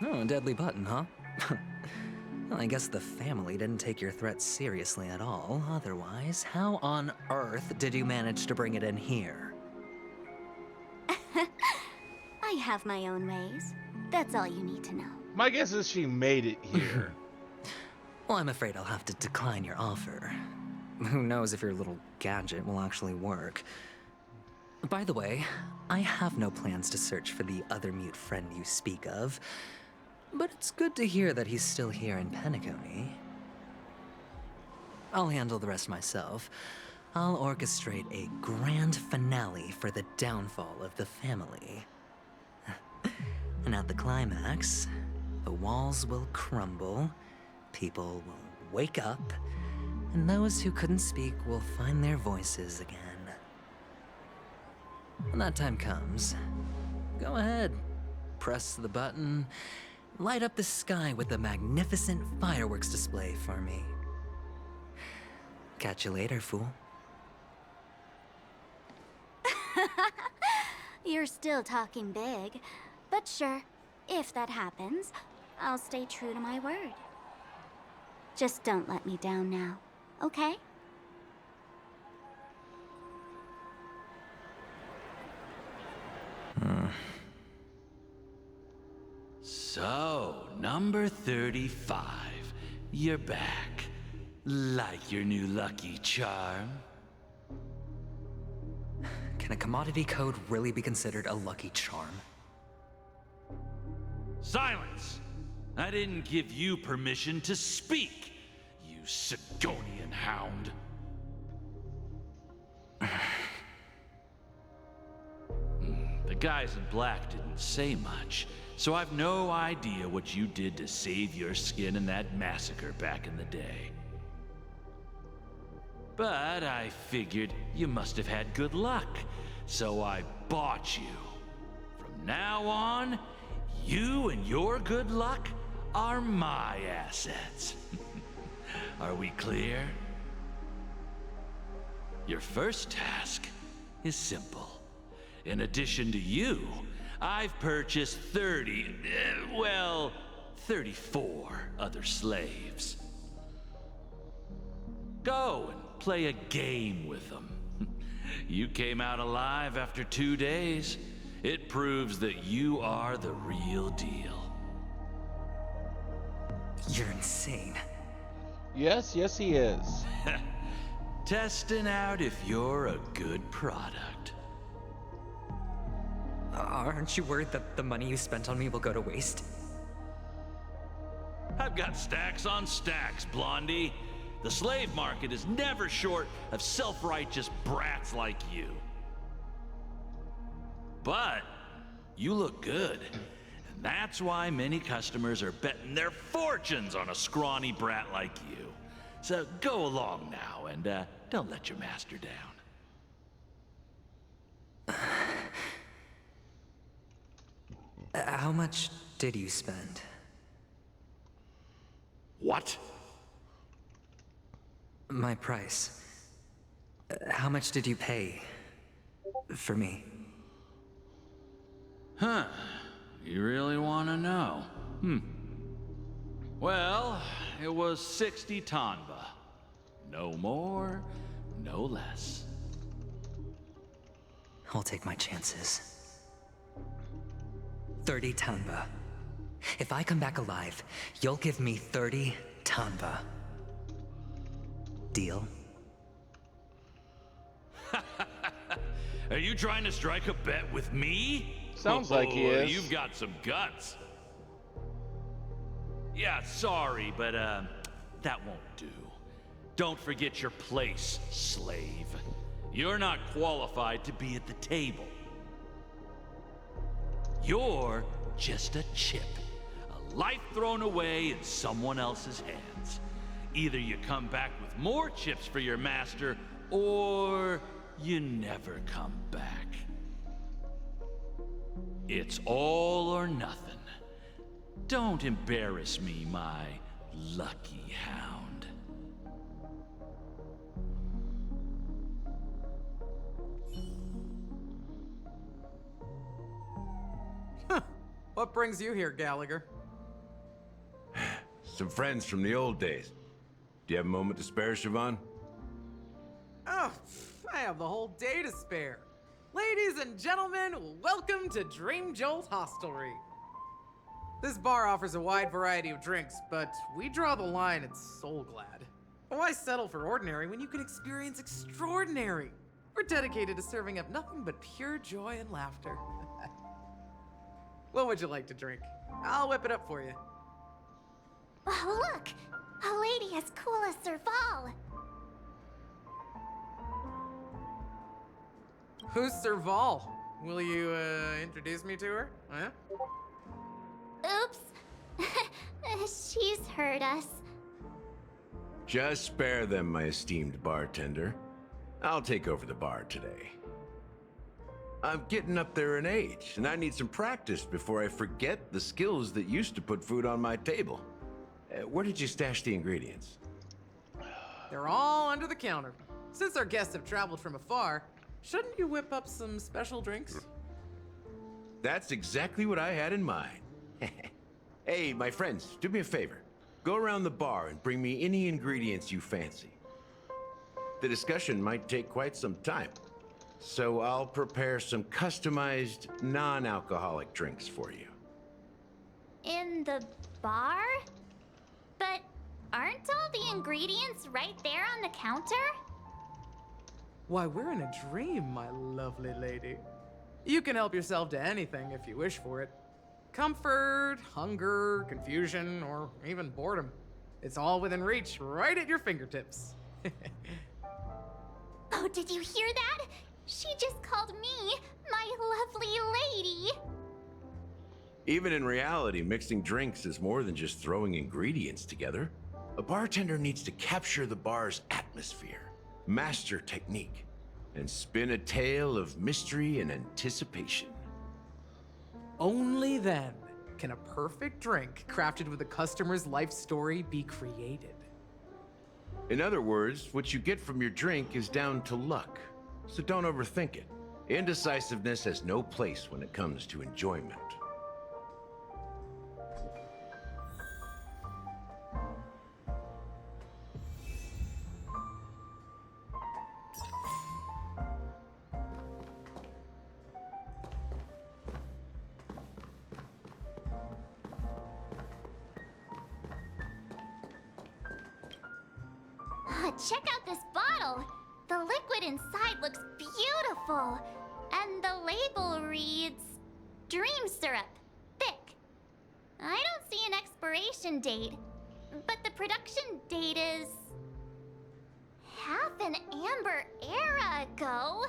Oh, a deadly button, huh? Well, I guess the family didn't take your threat seriously at all. Otherwise, how on earth did you manage to bring it in here? I have my own ways. That's all you need to know. My guess is she made it here. Well, I'm afraid I'll have to decline your offer. Who knows if your little gadget will actually work. By the way, I have no plans to search for the other mute friend you speak of, but it's good to hear that he's still here in Penacony. I'll handle the rest myself. I'll orchestrate a grand finale for the downfall of the family. And at the climax, the walls will crumble, people will wake up, and those who couldn't speak will find their voices again. When that time comes, go ahead, press the button, light up the sky with a magnificent fireworks display for me. Catch you later, fool. You're still talking big. But sure, if that happens, I'll stay true to my word. Just don't let me down now, okay? So, number 35. You're back. Like your new lucky charm? Can a commodity code really be considered a lucky charm? Silence! I didn't give you permission to speak, you Sidonian hound. The guys in black didn't say much, so I've no idea what you did to save your skin in that massacre back in the day. But I figured you must have had good luck, so I bought you. From now on, you and your good luck are my assets. Are we clear? Your first task is simple. In addition to you, I've purchased 34 other slaves. Go and play a game with them. You came out alive after 2 days. It proves that you are the real deal. You're insane. Yes, he is. Testing out if you're a good product. Aren't you worried that the money you spent on me will go to waste? I've got stacks on stacks, Blondie. The slave market is never short of self-righteous brats like you. But you look good, and that's why many customers are betting their fortunes on a scrawny brat like you. So go along now, and don't let your master down. How much did you spend? What? My price. How much did you pay for me? Huh. You really want to know? Well, it was 60 tanba. No more, no less. I'll take my chances. 30 tanba. If I come back alive, you'll give me 30 tanba. Deal? Are you trying to strike a bet with me? Sounds like he is. You've got some guts. Yeah, sorry, but that won't do. Don't forget your place, slave. You're not qualified to be at the table. You're just a chip. A life thrown away in someone else's hands. Either you come back with more chips for your master, or you never come back. It's all or nothing. Don't embarrass me, my lucky hound. What brings you here, Gallagher? Some friends from the old days. Do you have a moment to spare, Siobhan? Oh, I have the whole day to spare. Ladies and gentlemen, welcome to Dream Jolt Hostelry. This bar offers a wide variety of drinks, but we draw the line at Soul Glad. Why settle for ordinary when you can experience extraordinary? We're dedicated to serving up nothing but pure joy and laughter. What would you like to drink? I'll whip it up for you. Oh, look! A lady as cool as Serval! Who's Serval? Will you, introduce me to her? Huh? Oops. She's hurt us. Just spare them, my esteemed bartender. I'll take over the bar today. I'm getting up there in age, and I need some practice before I forget the skills that used to put food on my table. Where did you stash the ingredients? They're all under the counter. Since our guests have traveled from afar, shouldn't you whip up some special drinks? That's exactly what I had in mind. Hey, my friends, do me a favor. Go around the bar and bring me any ingredients you fancy. The discussion might take quite some time, so I'll prepare some customized, non-alcoholic drinks for you. In the bar? But aren't all the ingredients right there on the counter? Why, we're in a dream, my lovely lady. You can help yourself to anything if you wish for it. Comfort, hunger, confusion, or even boredom. It's all within reach, right at your fingertips. Oh, did you hear that? She just called me my lovely lady. Even in reality, mixing drinks is more than just throwing ingredients together. A bartender needs to capture the bar's atmosphere, master technique, and spin a tale of mystery and anticipation. Only then can a perfect drink crafted with a customer's life story be created. In other words, what you get from your drink is down to luck, so don't overthink it. Indecisiveness has no place when it comes to enjoyment. Check out this bottle. The liquid inside looks beautiful. And the label reads, Dream Syrup, thick. I don't see an expiration date, but the production date is half an amber era ago.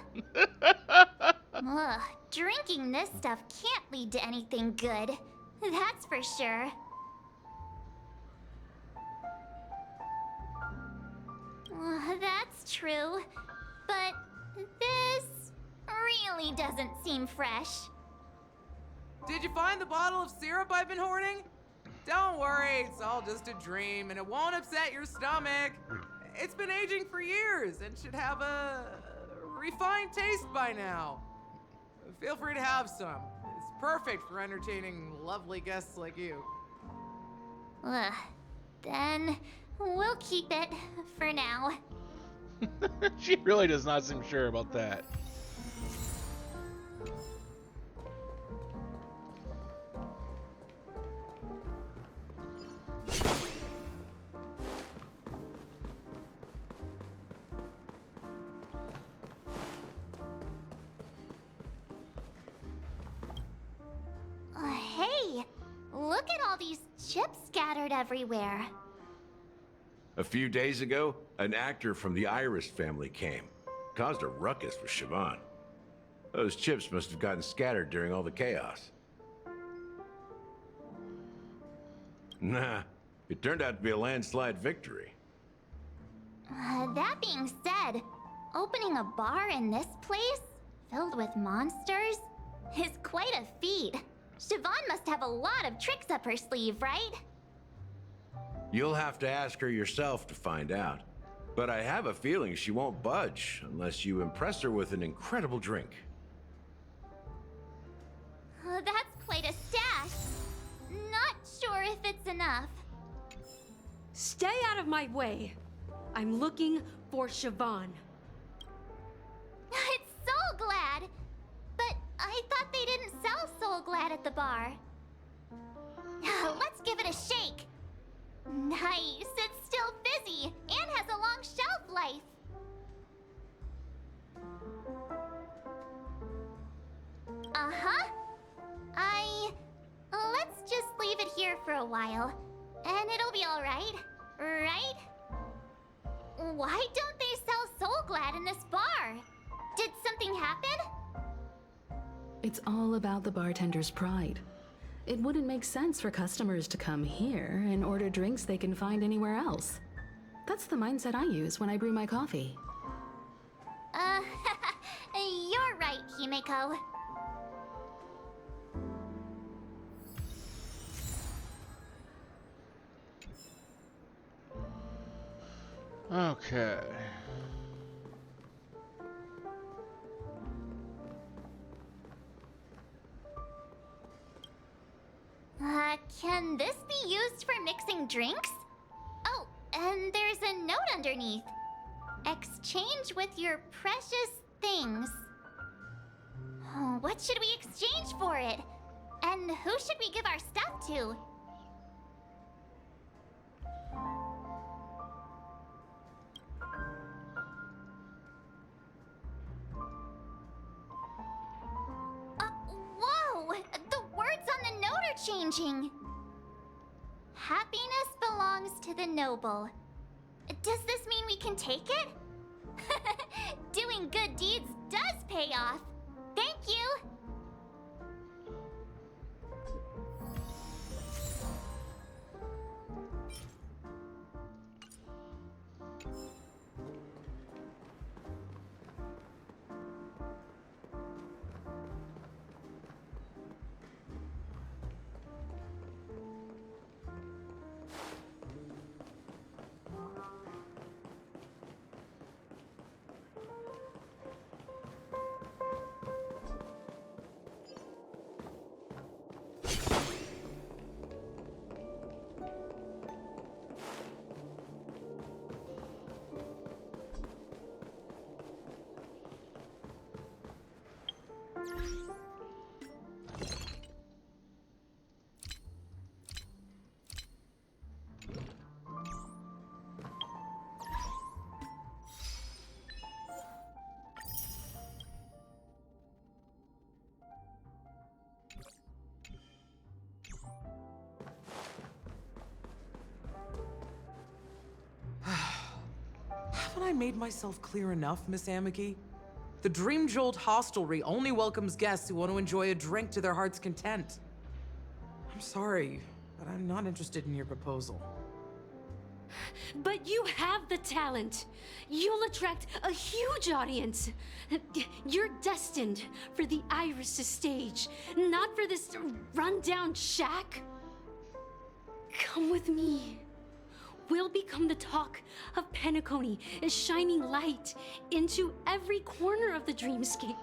Ugh, drinking this stuff can't lead to anything good. That's for sure. That's true, but this really doesn't seem fresh. Did you find the bottle of syrup I've been hoarding? Don't worry, it's all just a dream and it won't upset your stomach. It's been aging for years and should have a refined taste by now. Feel free to have some. It's perfect for entertaining lovely guests like you. Then we'll keep it for now. She really does not seem sure about that. Hey, look at all these chips scattered everywhere. A few days ago, an actor from the Iris family came. Caused a ruckus with Siobhan. Those chips must have gotten scattered during all the chaos. Nah, it turned out to be a landslide victory. That being said, opening a bar in this place, filled with monsters, is quite a feat. Siobhan must have a lot of tricks up her sleeve, right? You'll have to ask her yourself to find out. But I have a feeling she won't budge unless you impress her with an incredible drink. That's quite a stash. Not sure if it's enough. Stay out of my way. I'm looking for Siobhan. It's Soul Glad! But I thought they didn't sell Soul Glad at the bar. Let's give it a shake. Nice, it's still fizzy and has a long shelf life. Let's just leave it here for a while, and it'll be alright, right? Why don't they sell Soul Glad in this bar? Did something happen? It's all about the bartender's pride. It wouldn't make sense for customers to come here and order drinks they can find anywhere else. That's the mindset I use when I brew my coffee. You're right, Himeko. Okay. Can this be used for mixing drinks? Oh, and there's a note underneath. Exchange with your precious things. Oh, what should we exchange for it? And who should we give our stuff to? Whoa! The words on the note are changing. Happiness belongs to the noble. Does this mean we can take it? Doing good deeds does pay off. Thank you. Haven't I made myself clear enough, Miss Amiki? The Dream Jolt Hostelry only welcomes guests who want to enjoy a drink to their heart's content. I'm sorry, but I'm not interested in your proposal. But you have the talent. You'll attract a huge audience. You're destined for the Iris' stage, not for this rundown shack. Come with me. We'll become the talk of Penacony, shining light into every corner of the dreamscape.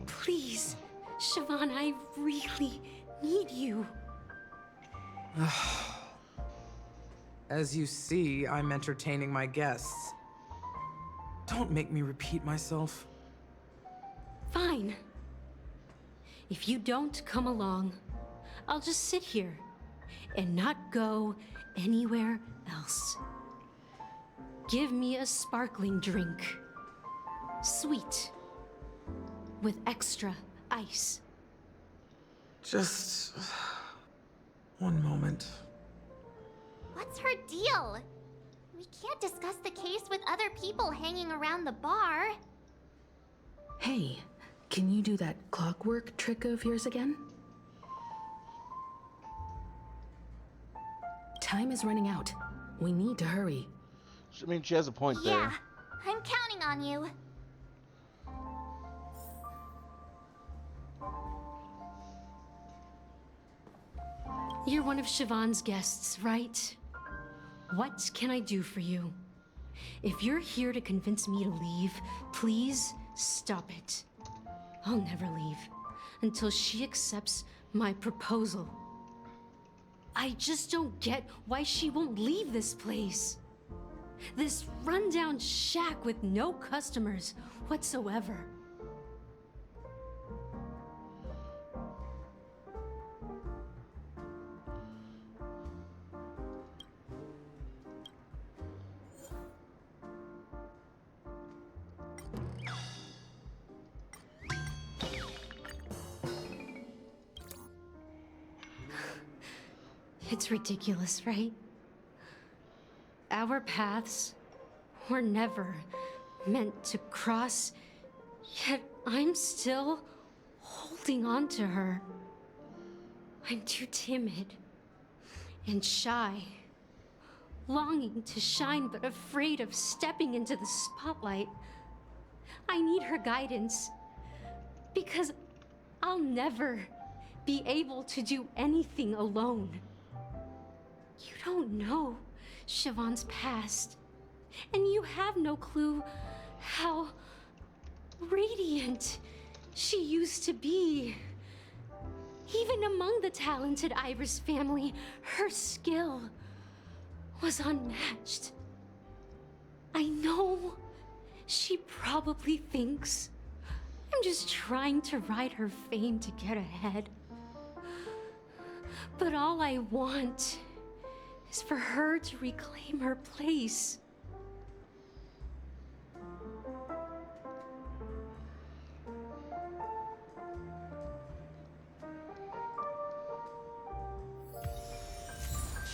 Please, Siobhan, I really need you. As you see, I'm entertaining my guests. Don't make me repeat myself. Fine. If you don't come along, I'll just sit here and not go anywhere else. Give me a sparkling drink. Sweet. With extra ice. Just one moment. What's her deal? We can't discuss the case with other people hanging around the bar. Hey, can you do that clockwork trick of yours again? Time is running out. We need to hurry. I mean, she has a point there. Yeah, I'm counting on you. You're one of Siobhan's guests, right? What can I do for you? If you're here to convince me to leave, please stop it. I'll never leave until she accepts my proposal. I just don't get why she won't leave this place. This rundown shack with no customers whatsoever. It's ridiculous, right? Our paths were never meant to cross, yet I'm still holding on to her. I'm too timid and shy, longing to shine but afraid of stepping into the spotlight. I need her guidance because I'll never be able to do anything alone. You don't know Siobhan's past, and you have no clue how radiant she used to be. Even among the talented Iris family, her skill was unmatched. I know she probably thinks I'm just trying to ride her fame to get ahead. But all I want is for her to reclaim her place.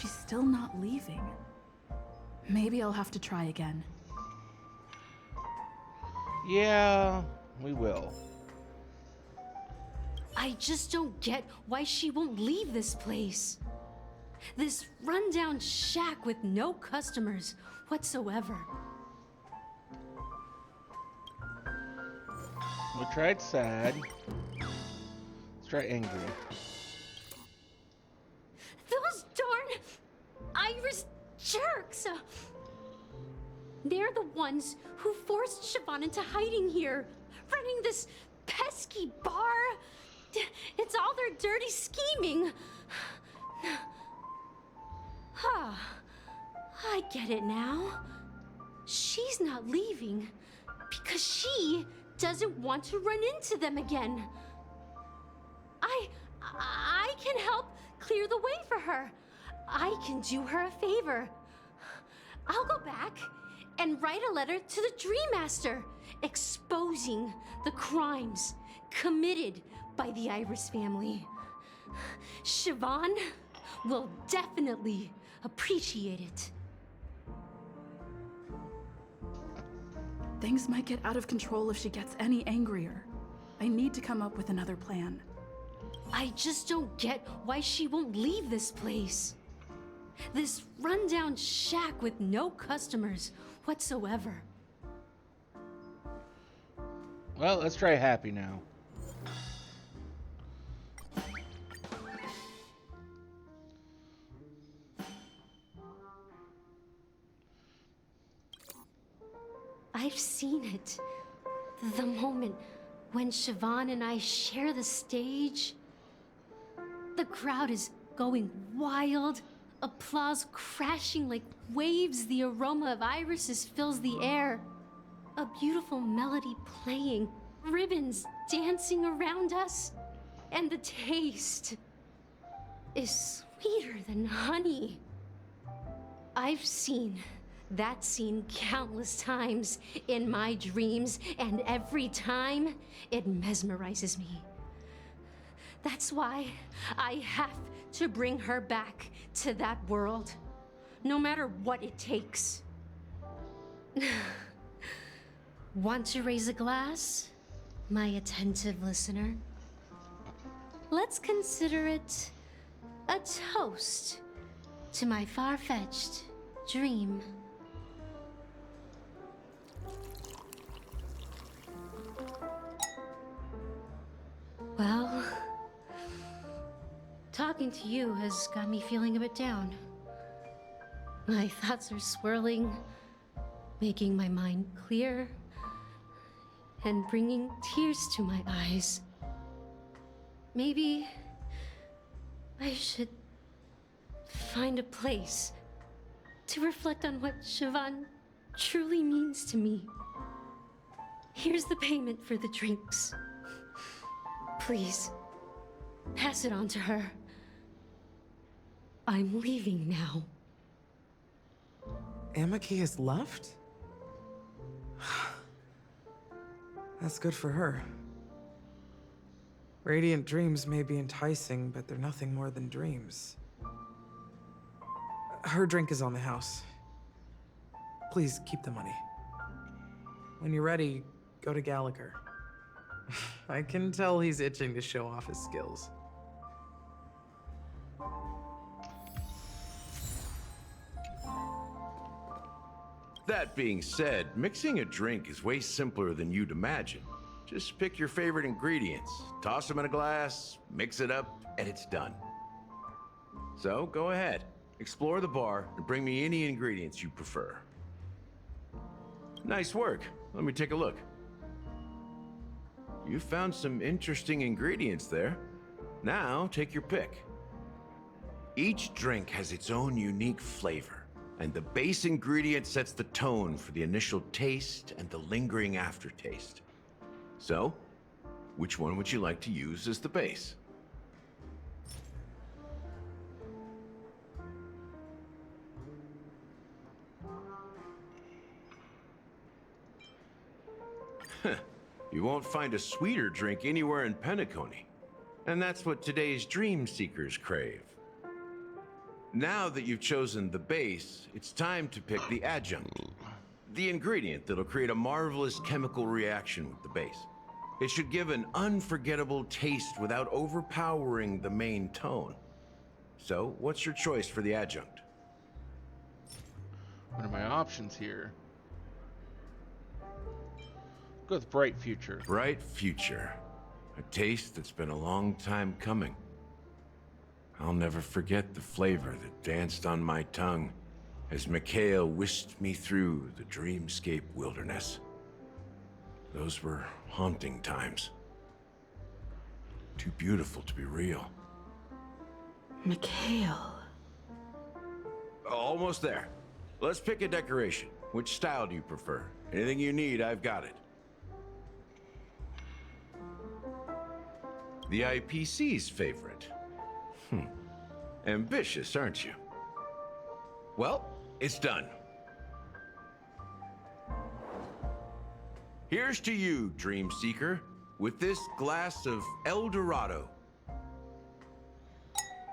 She's still not leaving. Maybe I'll have to try again. Yeah, we will. I just don't get why she won't leave this place. This rundown shack with no customers whatsoever. We tried sad. Let's try angry. Those darn Iris jerks! They're the ones who forced Siobhan into hiding here, running this pesky bar. It's all their dirty scheming. I get it now. She's not leaving because she doesn't want to run into them again. I can help clear the way for her. I can do her a favor. I'll go back and write a letter to the Dream Master exposing the crimes committed by the Iris family. Siobhan will definitely appreciate it. Things might get out of control if she gets any angrier. I need to come up with another plan. I just don't get why she won't leave this place. This rundown shack with no customers whatsoever. Well, let's try happy now. I've seen it. The moment when Siobhan and I share the stage. The crowd is going wild. Applause crashing like waves. The aroma of irises fills the air. A beautiful melody playing. Ribbons dancing around us. And the taste is sweeter than honey. I've seen that scene countless times in my dreams, and every time it mesmerizes me. That's why I have to bring her back to that world, no matter what it takes. Want to raise a glass, my attentive listener? Let's consider it a toast to my far-fetched dream. Well, talking to you has got me feeling a bit down. My thoughts are swirling, making my mind clear, and bringing tears to my eyes. Maybe I should find a place to reflect on what Siobhan truly means to me. Here's the payment for the drinks. Please, pass it on to her. I'm leaving now. Amaki has left? That's good for her. Radiant dreams may be enticing, but they're nothing more than dreams. Her drink is on the house. Please keep the money. When you're ready, go to Gallagher. I can tell he's itching to show off his skills. That being said, mixing a drink is way simpler than you'd imagine. Just pick your favorite ingredients, toss them in a glass, mix it up, and it's done. So go ahead, explore the bar, and bring me any ingredients you prefer. Nice work. Let me take a look. You found some interesting ingredients there. Now, take your pick. Each drink has its own unique flavor, and the base ingredient sets the tone for the initial taste and the lingering aftertaste. So, which one would you like to use as the base? You won't find a sweeter drink anywhere in Penacony. And that's what today's dream seekers crave. Now that you've chosen the base, it's time to pick the adjunct. The ingredient that'll create a marvelous chemical reaction with the base. It should give an unforgettable taste without overpowering the main tone. So, what's your choice for the adjunct? What are my options here? Go with Bright Future. Bright Future. A taste that's been a long time coming. I'll never forget the flavor that danced on my tongue as Mikhail whisked me through the dreamscape wilderness. Those were haunting times. Too beautiful to be real. Mikhail. Almost there. Let's pick a decoration. Which style do you prefer? Anything you need, I've got it. The IPC's favorite. Ambitious, aren't you? Well, it's done. Here's to you, Dream Seeker, with this glass of El Dorado.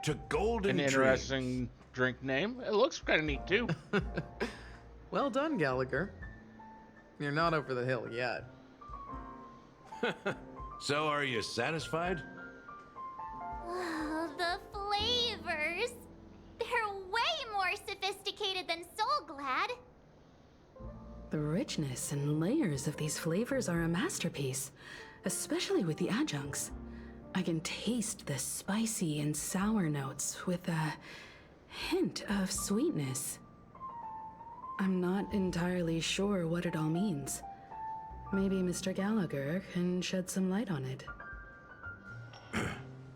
To golden An interesting drink name. It looks kind of neat too. Well done, Gallagher. You're not over the hill yet. So, are you satisfied? Oh, the flavors. They're way more sophisticated than Soul Glad. The richness and layers of these flavors are a masterpiece, especially with the adjuncts. I can taste the spicy and sour notes with a hint of sweetness. I'm not entirely sure what it all means. Maybe Mr. Gallagher can shed some light on it.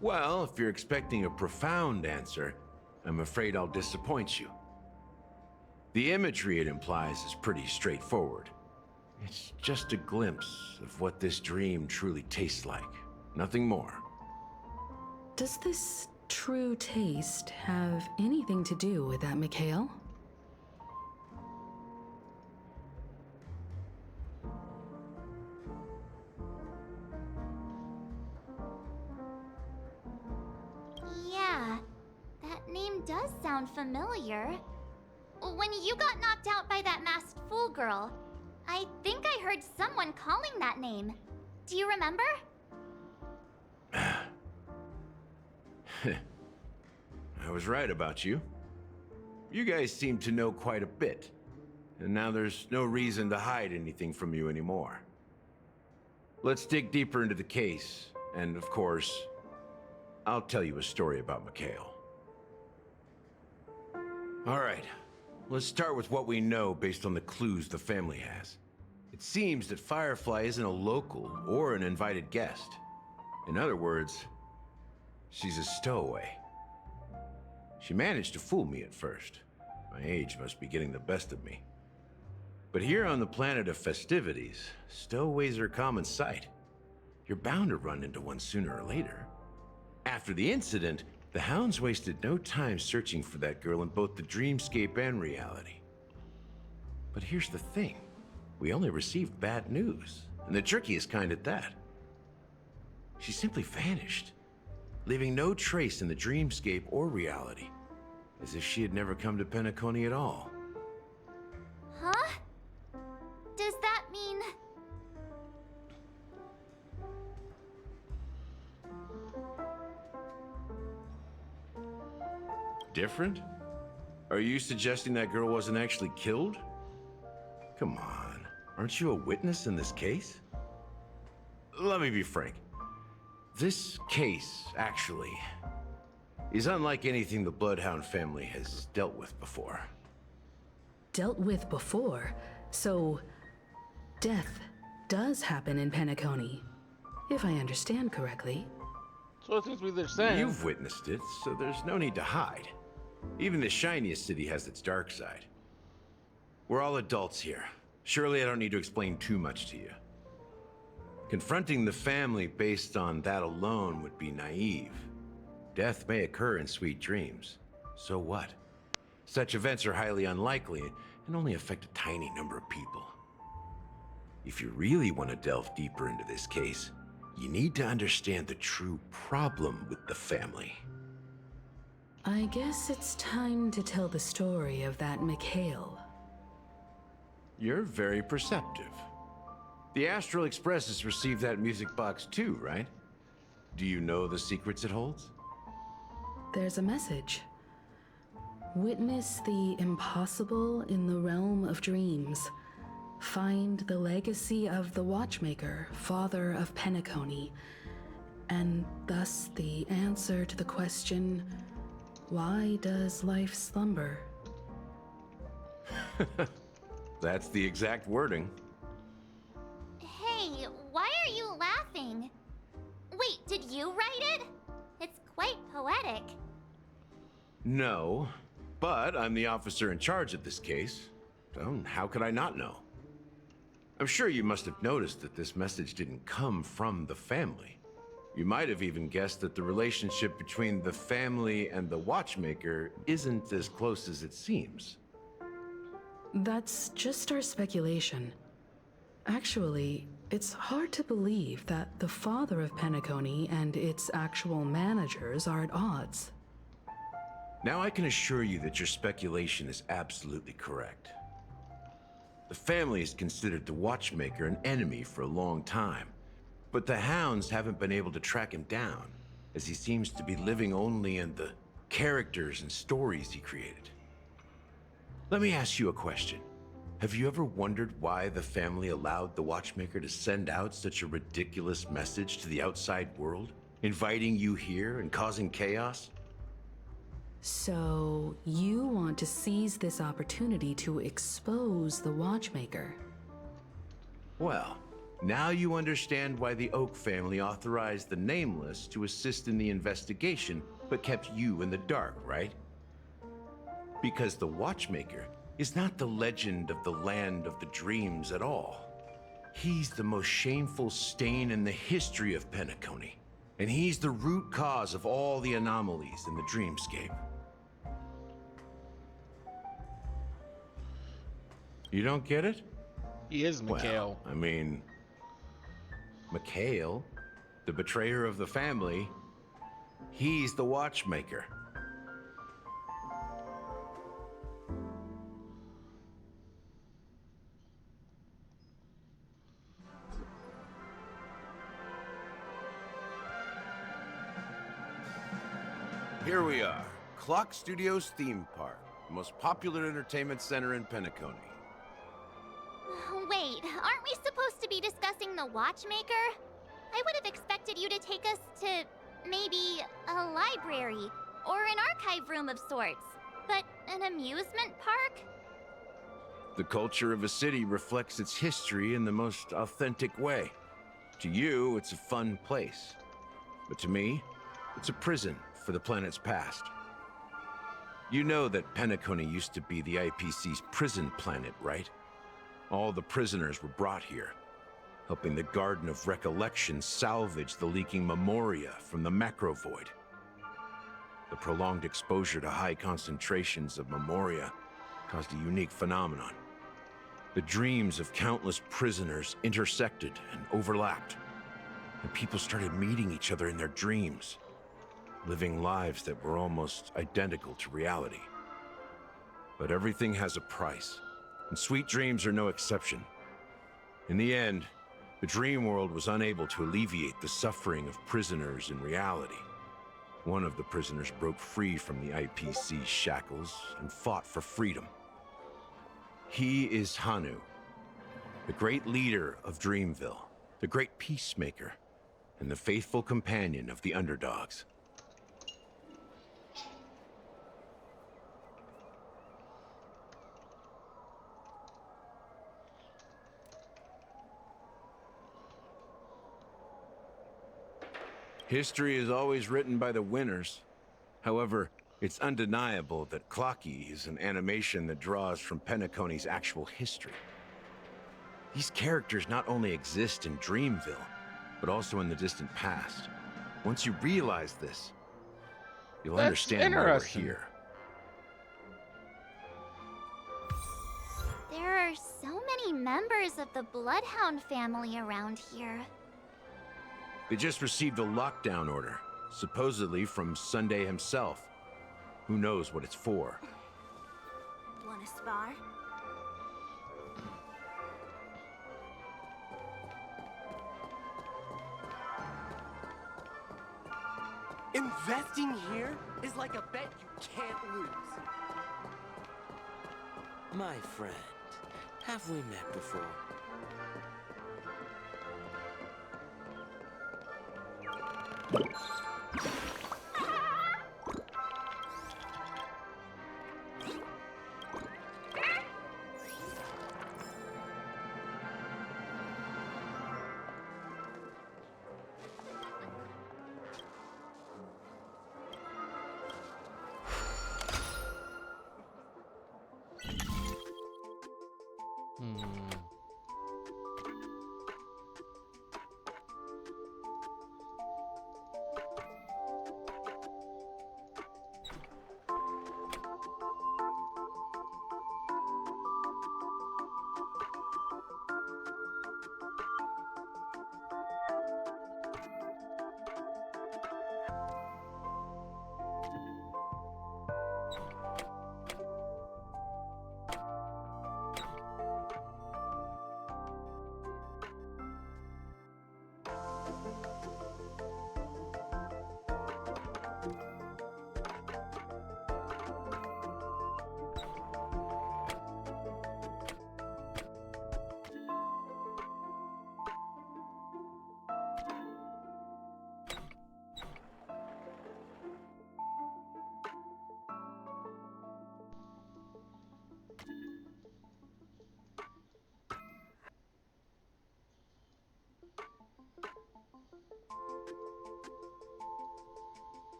Well, if you're expecting a profound answer, I'm afraid I'll disappoint you. The imagery it implies is pretty straightforward. It's just a glimpse of what this dream truly tastes like. Nothing more. Does this true taste have anything to do with that, Mikhail? Yeah, that name does sound familiar. When you got knocked out by that masked fool girl, I think I heard someone calling that name. Do you remember? I was right about you. You guys seem to know quite a bit. And now there's no reason to hide anything from you anymore. Let's dig deeper into the case, and of course, I'll tell you a story about Mikhail. All right, let's start with what we know based on the clues the family has. It seems that Firefly isn't a local or an invited guest. In other words, she's a stowaway. She managed to fool me at first. My age must be getting the best of me. But here on the planet of festivities, stowaways are a common sight. You're bound to run into one sooner or later. After the incident, the hounds wasted no time searching for that girl in both the dreamscape and reality. But here's the thing. We only received bad news, and the trickiest kind at that. She simply vanished, leaving no trace in the dreamscape or reality, as if she had never come to Penacony at all. Huh? Does that mean... different? Are you suggesting that girl wasn't actually killed? Come on, aren't you a witness in this case? Let me be frank. This case, actually, is unlike anything the Bloodhound family has dealt with before. Dealt with before? So, death does happen in Penacony, if I understand correctly. So it seems to be they're saying. You've witnessed it, so there's no need to hide. Even the shiniest city has its dark side. We're all adults here. Surely I don't need to explain too much to you. Confronting the family based on that alone would be naive. Death may occur in sweet dreams. So what? Such events are highly unlikely and only affect a tiny number of people. If you really want to delve deeper into this case, you need to understand the true problem with the family. I guess it's time to tell the story of that Mikhail. You're very perceptive. The Astral Express has received that music box too, right? Do you know the secrets it holds? There's a message. Witness the impossible in the realm of dreams. Find the legacy of the Watchmaker, father of Penacony, and thus the answer to the question, why does life slumber? That's the exact wording. Hey, why are you laughing? Wait, did you write it? It's quite poetic. No, but I'm the officer in charge of this case. So how could I not know? I'm sure you must have noticed that this message didn't come from the family. You might have even guessed that the relationship between the family and the Watchmaker isn't as close as it seems. That's just our speculation. Actually, it's hard to believe that the father of Penacony and its actual managers are at odds. Now I can assure you that your speculation is absolutely correct. The family has considered the Watchmaker an enemy for a long time, but the Hounds haven't been able to track him down, as he seems to be living only in the characters and stories he created. Let me ask you a question. Have you ever wondered why the family allowed the Watchmaker to send out such a ridiculous message to the outside world, inviting you here and causing chaos? So, you want to seize this opportunity to expose the Watchmaker? Well, now you understand why the Oak family authorized the Nameless to assist in the investigation, but kept you in the dark, right? Because the Watchmaker is not the legend of the Land of the Dreams at all. He's the most shameful stain in the history of Penacony, and he's the root cause of all the anomalies in the dreamscape. You don't get it? He is Mikhail. Well, I mean, Mikhail, the betrayer of the family, he's the Watchmaker. Here we are, Clock Studios theme park, the most popular entertainment center in Penacony. Wait, aren't we supposed to be discussing the Watchmaker? I would have expected you to take us to maybe a library or an archive room of sorts. But an amusement park? The culture of a city reflects its history in the most authentic way. To you, it's a fun place. But to me, it's a prison for the planet's past. You know that Penacony used to be the IPC's prison planet, right? All the prisoners were brought here, helping the Garden of Recollection salvage the leaking memoria from the macro void. The prolonged exposure to high concentrations of memoria caused a unique phenomenon. The dreams of countless prisoners intersected and overlapped, and people started meeting each other in their dreams, living lives that were almost identical to reality. But everything has a price, and sweet dreams are no exception. In the end, the dream world was unable to alleviate the suffering of prisoners in reality. One of the prisoners broke free from the IPC shackles and fought for freedom. He is Hanu, the great leader of Dreamville, the great peacemaker, and the faithful companion of the underdogs. History is always written by the winners. However, it's undeniable that Clocky is an animation that draws from Penacony's actual history. These characters not only exist in Dreamville, but also in the distant past. Once you realize this, you'll understand why we're here. There are so many members of the Bloodhound family around here. They just received a lockdown order, supposedly from Sunday himself. Who knows what it's for? Wanna spar? Investing here is like a bet you can't lose. My friend, have we met before?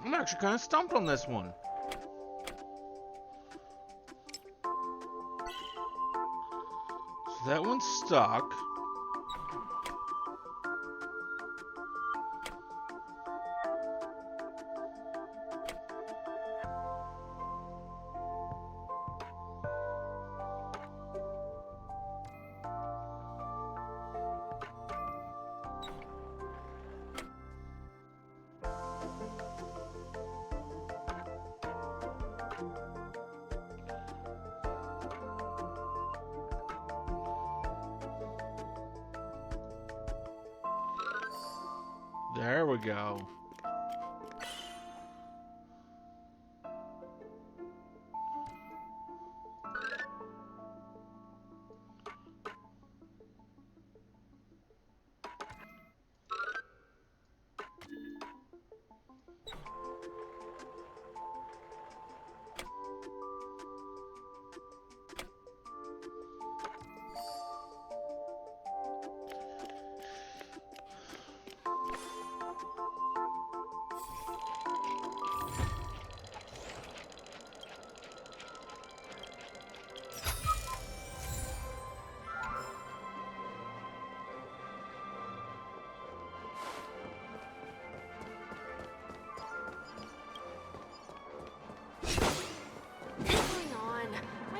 I'm actually kind of stumped on this one. So that one's stuck. There we go.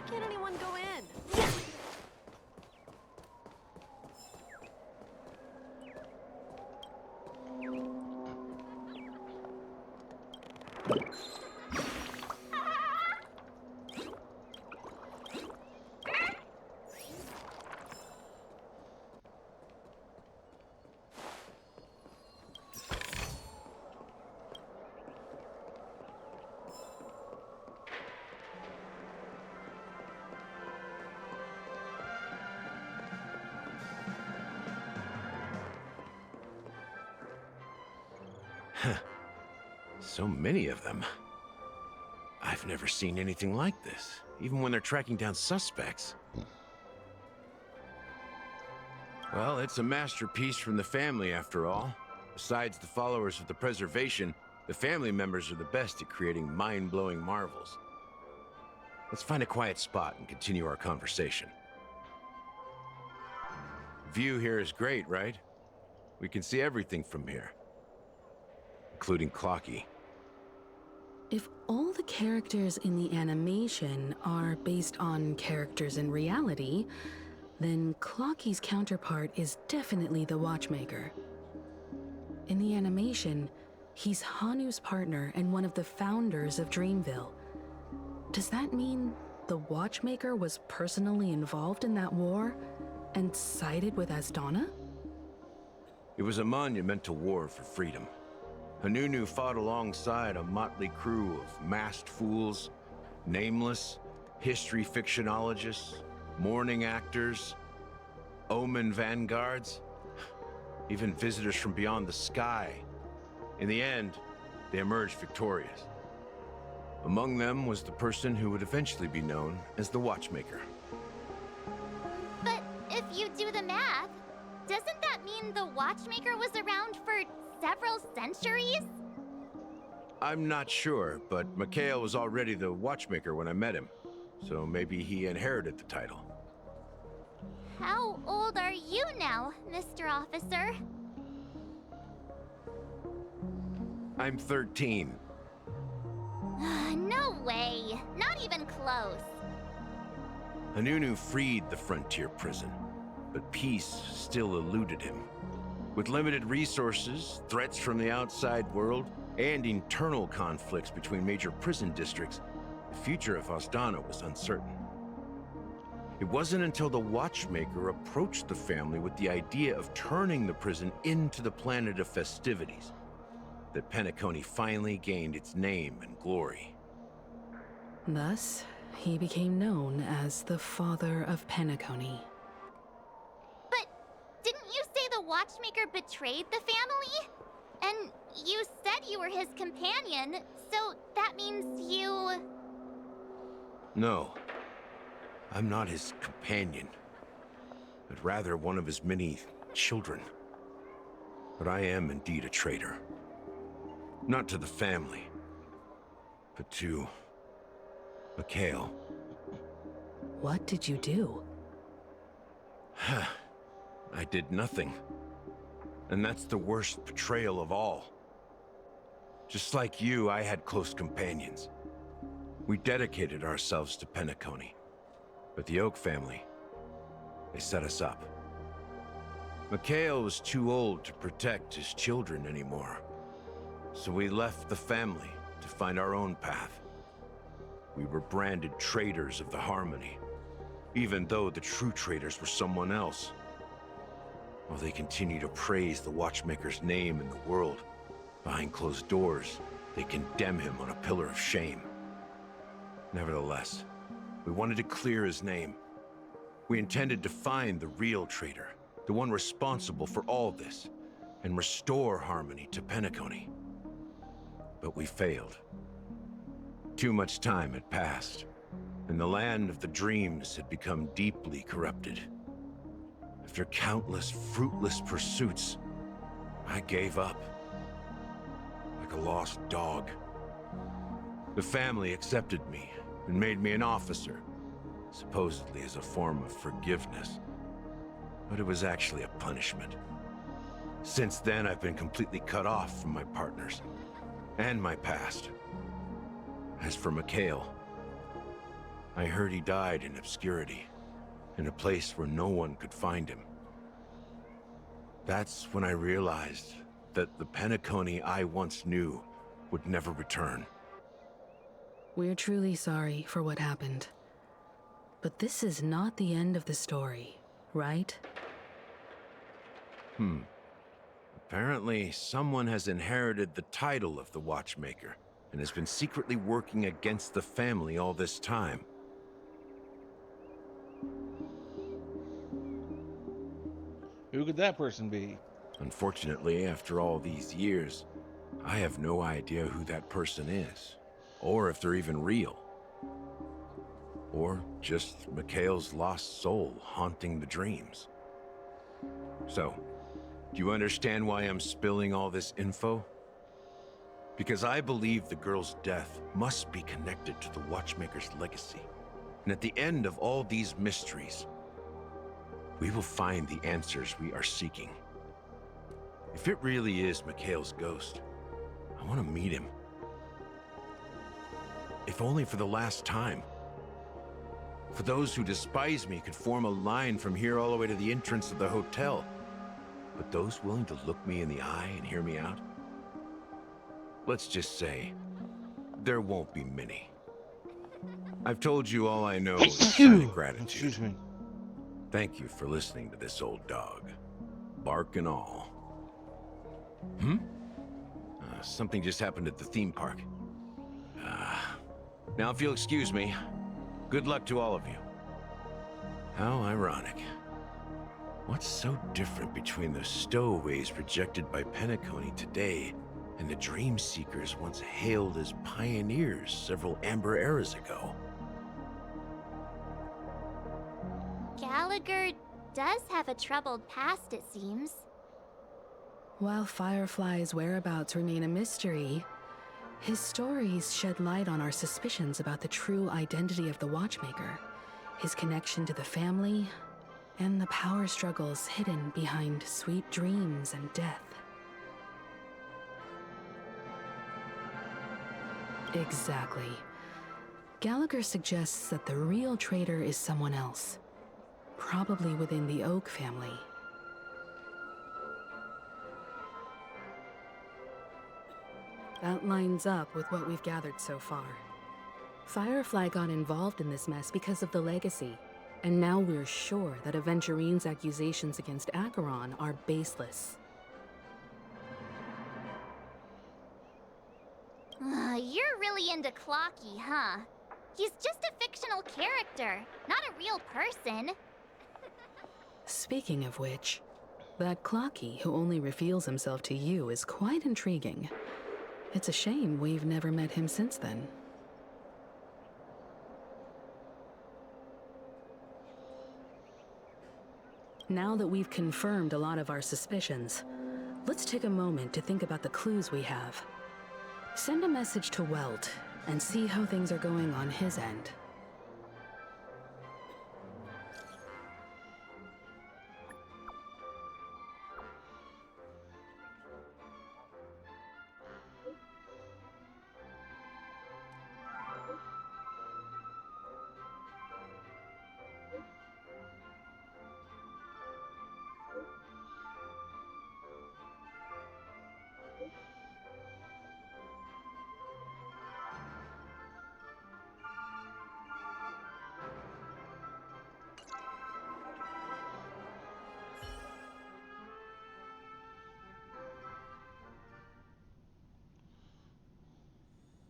Can't anyone go in? So many of them. I've never seen anything like this, even when they're tracking down suspects. Well, it's a masterpiece from the family, after all. Besides the followers of the preservation, the family members are the best at creating mind-blowing marvels. Let's find a quiet spot and continue our conversation. View here is great, right? We can see everything from here, including Clocky. If all the characters in the animation are based on characters in reality, then Clocky's counterpart is definitely the Watchmaker. In the animation, he's Hanu's partner and one of the founders of Dreamville. Does that mean the Watchmaker was personally involved in that war and sided with Asdana? It was a monumental war for freedom. Hanunu fought alongside a motley crew of masked fools, nameless, history fictionologists, mourning actors, omen vanguards, even visitors from beyond the sky. In the end, they emerged victorious. Among them was the person who would eventually be known as the Watchmaker. But if you do the math, doesn't that mean the Watchmaker was around for several centuries? I'm not sure, but Mikhail was already the Watchmaker when I met him, so maybe he inherited the title. How old are you now, Mr. Officer? I'm 13. No way. Not even close. Hanunu freed the frontier prison, but peace still eluded him. With limited resources, threats from the outside world, and internal conflicts between major prison districts, the future of Asdana was uncertain. It wasn't until the Watchmaker approached the family with the idea of turning the prison into the planet of festivities that Penacony finally gained its name and glory. Thus, he became known as the Father of Penacony. But didn't you say the Watchmaker betrayed the family? And you said you were his companion, so that means you... No, I'm not his companion, but rather one of his many children. But I am indeed a traitor. Not to the family, but to Mikhail. What did you do? I did nothing. And that's the worst betrayal of all. Just like you, I had close companions. We dedicated ourselves to Penacony. But the Oak family, they set us up. Mikhail was too old to protect his children anymore. So we left the family to find our own path. We were branded traitors of the Harmony, even though the true traitors were someone else. While they continue to praise the Watchmaker's name in the world, behind closed doors, they condemn him on a pillar of shame. Nevertheless, we wanted to clear his name. We intended to find the real traitor, the one responsible for all this, and restore harmony to Penacony. But we failed. Too much time had passed, and the land of the dreams had become deeply corrupted. After countless fruitless pursuits, I gave up. Like a lost dog. The family accepted me and made me an officer, supposedly as a form of forgiveness. But it was actually a punishment. Since then, I've been completely cut off from my partners and my past. As for Mikhail, I heard he died in obscurity, in a place where no one could find him. That's when I realized that the Penacony I once knew would never return. We're truly sorry for what happened. But this is not the end of the story, right? Apparently, someone has inherited the title of the Watchmaker and has been secretly working against the family all this time. Who could that person be? Unfortunately, after all these years, I have no idea who that person is, or if they're even real. Or just Mikhail's lost soul haunting the dreams. So, do you understand why I'm spilling all this info? Because I believe the girl's death must be connected to the Watchmaker's legacy. And at the end of all these mysteries, we will find the answers we are seeking. If it really is Mikhail's ghost, I want to meet him. If only for the last time. For those who despise me could form a line from here all the way to the entrance of the hotel. But those willing to look me in the eye and hear me out? Let's just say, there won't be many. I've told you all I know is a sign of gratitude. Excuse me. Thank you for listening to this old dog. Bark and all. Something just happened at the theme park. Now if you'll excuse me, good luck to all of you. How ironic. What's so different between the stowaways rejected by Penacony today and the dream seekers once hailed as pioneers several amber eras ago? Gallagher does have a troubled past, it seems. While Firefly's whereabouts remain a mystery, his stories shed light on our suspicions about the true identity of the Watchmaker, his connection to the family, and the power struggles hidden behind sweet dreams and death. Exactly. Gallagher suggests that the real traitor is someone else, probably within the Oak family. That lines up with what we've gathered so far. Firefly got involved in this mess because of the legacy, and now we're sure that Aventurine's accusations against Acheron are baseless. You're really into Clocky, huh? He's just a fictional character, not a real person. Speaking of which, that Clocky who only reveals himself to you is quite intriguing. It's a shame we've never met him since then. Now that we've confirmed a lot of our suspicions, let's take a moment to think about the clues we have. Send a message to Welt and see how things are going on his end.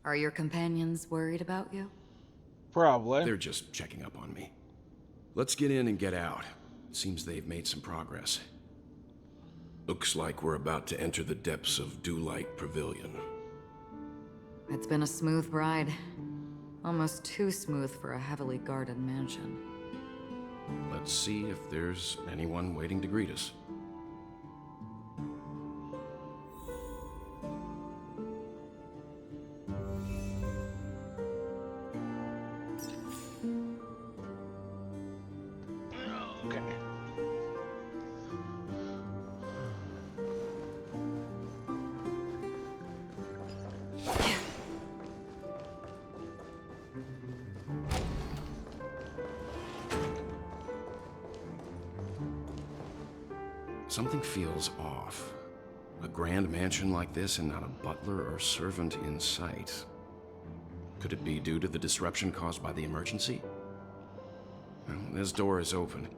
Are your companions worried about you? Probably. They're just checking up on me. Let's get in and get out. Seems they've made some progress. Looks like we're about to enter the depths of Dewlight Pavilion. It's been a smooth ride. Almost too smooth for a heavily guarded mansion. Let's see if there's anyone waiting to greet us. Something feels off. A grand mansion like this and not a butler or servant in sight. Could it be due to the disruption caused by the emergency? Well, this door is open.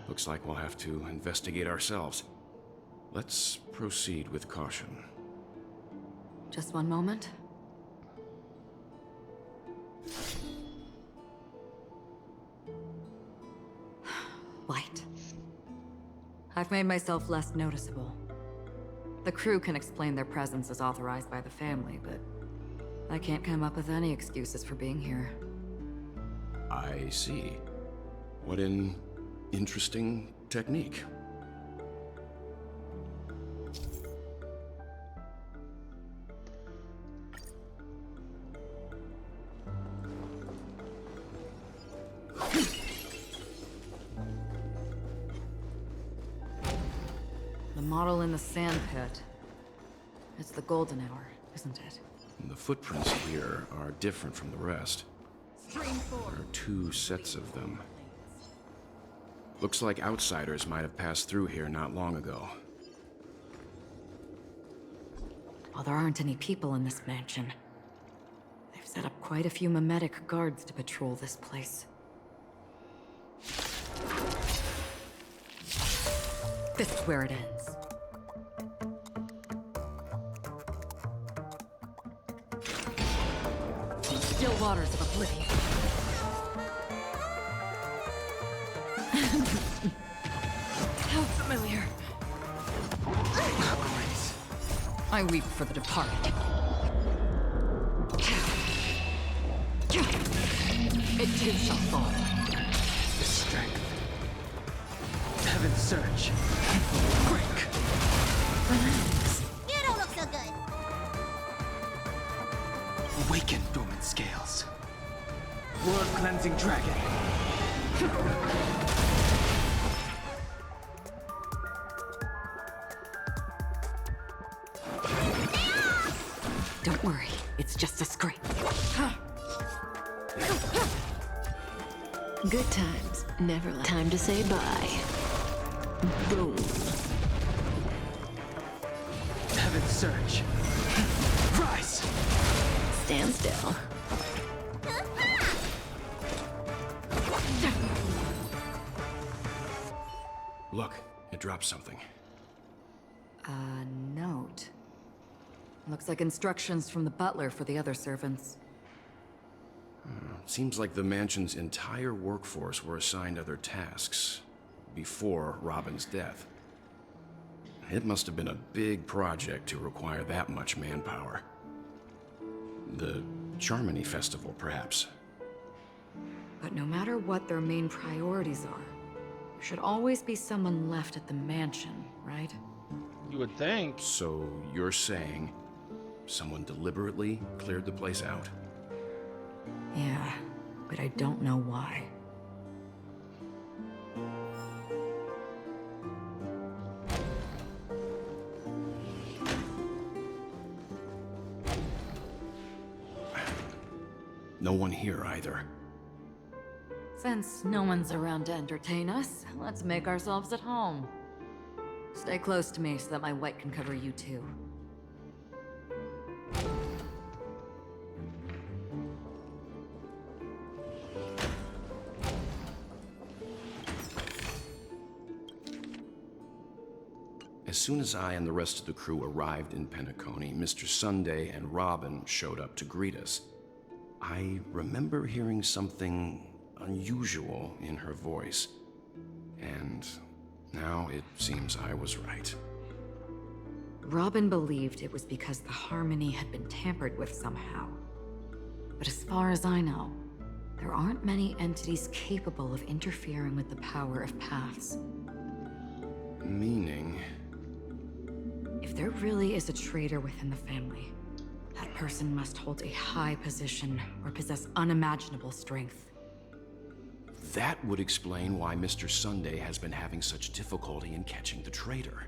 Looks like we'll have to investigate ourselves. Let's proceed with caution. Just one moment. Light. I've made myself less noticeable. The crew can explain their presence as authorized by the family, but I can't come up with any excuses for being here. I see. What an interesting technique. The model in the sand pit. It's the golden hour, isn't it? The footprints here are different from the rest. There are 2 sets of them. Looks like outsiders might have passed through here not long ago. Well, there aren't any people in this mansion. They've set up quite a few mimetic guards to patrol this place. This is where it ends. Still waters of oblivion. How familiar. I weep for the departed. It too shall fall. The strength. Heaven's surge. Break. You don't look so good. Awaken, dormant scales. World-cleansing dragon. Don't worry, it's just a scrape. Good times, never time to say bye. Boom. Heaven's surge. Rise! Stand still. Look, it dropped something. A note. Looks like instructions from the butler for the other servants. Seems like the mansion's entire workforce were assigned other tasks before Robin's death. It must have been a big project to require that much manpower. The Charmony Festival, perhaps. But no matter what their main priorities are, there should always be someone left at the mansion, right? You would think. So you're saying someone deliberately cleared the place out? Yeah, but I don't know why. No one here either. Since no one's around to entertain us, let's make ourselves at home. Stay close to me so that my white can cover you too. As soon as I and the rest of the crew arrived in Penacony, Mr. Sunday and Robin showed up to greet us. I remember hearing something unusual in her voice, and now it seems I was right. Robin believed it was because the harmony had been tampered with somehow. But as far as I know, there aren't many entities capable of interfering with the power of paths. Meaning? If there really is a traitor within the family, that person must hold a high position or possess unimaginable strength. That would explain why Mr. Sunday has been having such difficulty in catching the traitor.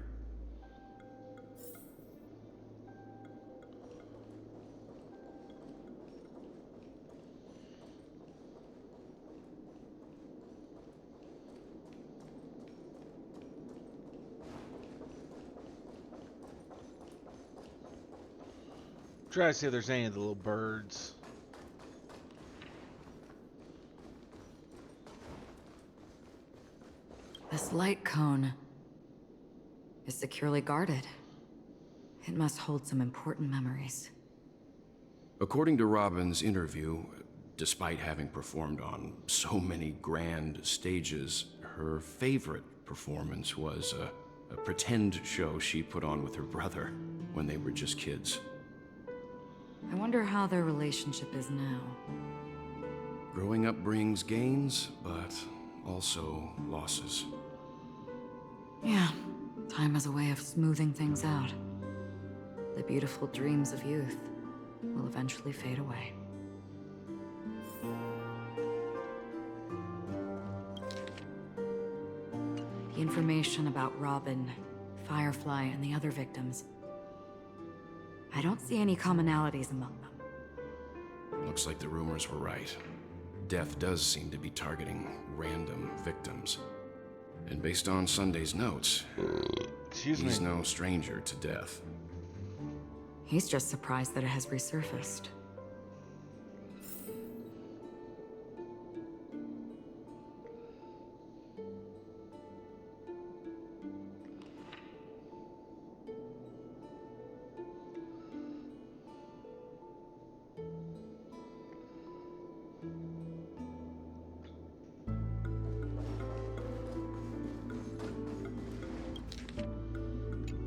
Try to see if there's any of the little birds. This light cone is securely guarded. It must hold some important memories. According to Robin's interview, despite having performed on so many grand stages, her favorite performance was a pretend show she put on with her brother when they were just kids. I wonder how their relationship is now. Growing up brings gains, but also losses. Yeah, time has a way of smoothing things out. The beautiful dreams of youth will eventually fade away. The information about Robin, Firefly, and the other victims. I don't see any commonalities among them. Looks like the rumors were right. Death does seem to be targeting random victims. And based on Sunday's notes, he's no stranger to death. He's just surprised that it has resurfaced.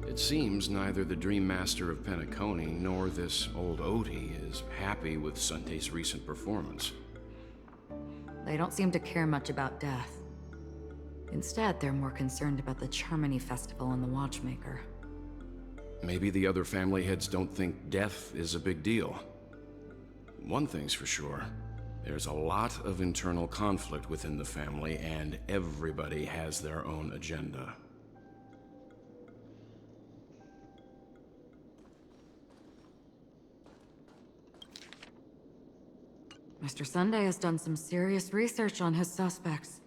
It seems neither the Dream Master of Penacony nor this old Odie is happy with Sunday's recent performance. They don't seem to care much about death. Instead, they're more concerned about the Charmony Festival and the Watchmaker. Maybe the other family heads don't think death is a big deal. One thing's for sure. There's a lot of internal conflict within the family, and everybody has their own agenda. Mr. Sunday has done some serious research on his suspects.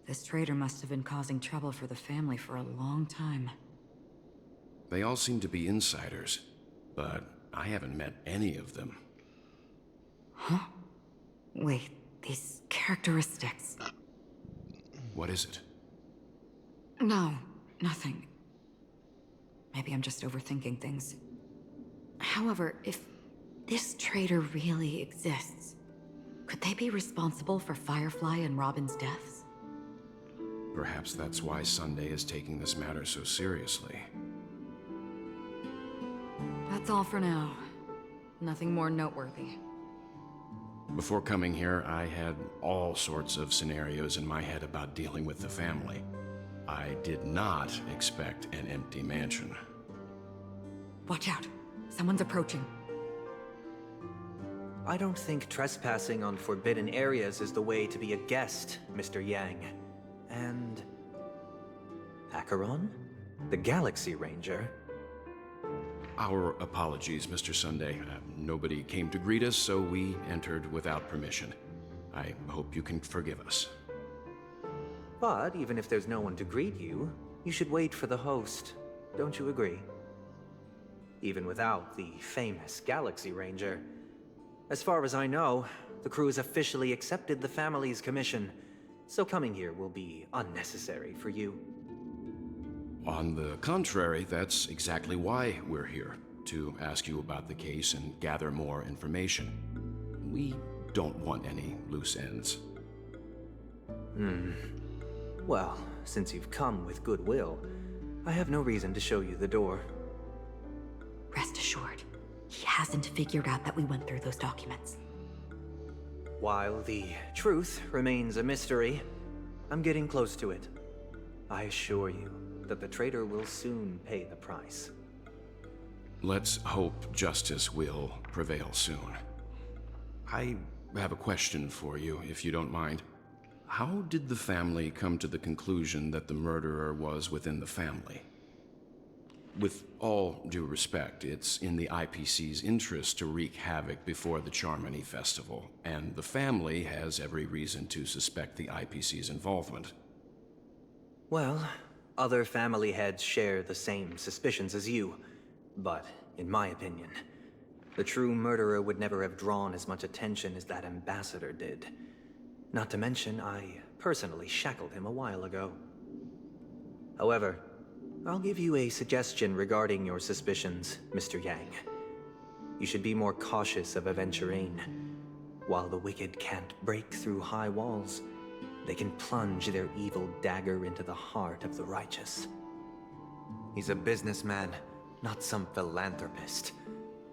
This traitor must have been causing trouble for the family for a long time. They all seem to be insiders, but I haven't met any of them. Huh? Wait, these characteristics. What is it? No, nothing. Maybe I'm just overthinking things. However, if this traitor really exists, could they be responsible for Firefly and Robin's deaths? Perhaps that's why Sunday is taking this matter so seriously. That's all for now. Nothing more noteworthy. Before coming here, I had all sorts of scenarios in my head about dealing with the family. I did not expect an empty mansion. Watch out. Someone's approaching. I don't think trespassing on forbidden areas is the way to be a guest, Mr. Yang. And... Acheron? The Galaxy Ranger? Our apologies, Mr. Sunday. Nobody came to greet us, so we entered without permission. I hope you can forgive us. But even if there's no one to greet you, you should wait for the host. Don't you agree? Even without the famous Galaxy Ranger. As far as I know, the crew has officially accepted the family's commission, so coming here will be unnecessary for you. On the contrary, that's exactly why we're here, to ask you about the case and gather more information. We don't want any loose ends. Well, since you've come with goodwill, I have no reason to show you the door. Rest assured, he hasn't figured out that we went through those documents. While the truth remains a mystery, I'm getting close to it. I assure you that the traitor will soon pay the price. Let's hope justice will prevail soon. I have a question for you, if you don't mind. How did the family come to the conclusion that the murderer was within the family? With all due respect, it's in the IPC's interest to wreak havoc before the Charmony Festival, and the family has every reason to suspect the IPC's involvement. Well, other family heads share the same suspicions as you, but in my opinion, the true murderer would never have drawn as much attention as that ambassador did. Not to mention, I personally shackled him a while ago. However, I'll give you a suggestion regarding your suspicions, Mr. Yang. You should be more cautious of Aventurine. While the wicked can't break through high walls, they can plunge their evil dagger into the heart of the righteous. He's a businessman, not some philanthropist.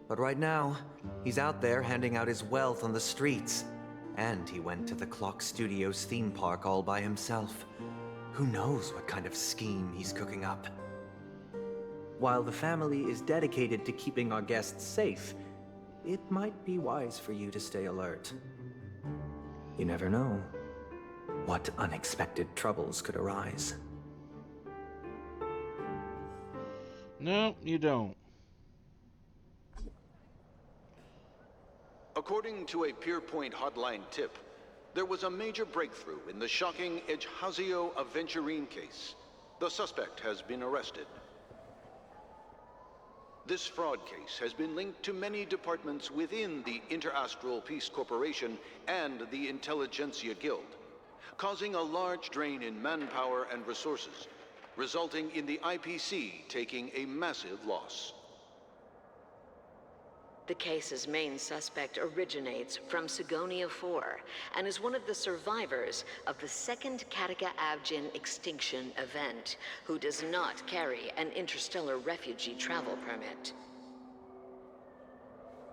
But right now, he's out there handing out his wealth on the streets. And he went to the Clock Studios theme park all by himself. Who knows what kind of scheme he's cooking up? While the family is dedicated to keeping our guests safe, it might be wise for you to stay alert. You never know what unexpected troubles could arise. No, you don't. According to a Pierpoint hotline tip, there was a major breakthrough in the shocking Ejhazio Aventurine case. The suspect has been arrested. This fraud case has been linked to many departments within the Interastral Peace Corporation and the Intelligentsia Guild, causing a large drain in manpower and resources, resulting in the IPC taking a massive loss. The case's main suspect originates from Sigonia 4 and is one of the survivors of the second Kataka-Abjin extinction event, who does not carry an interstellar refugee travel permit.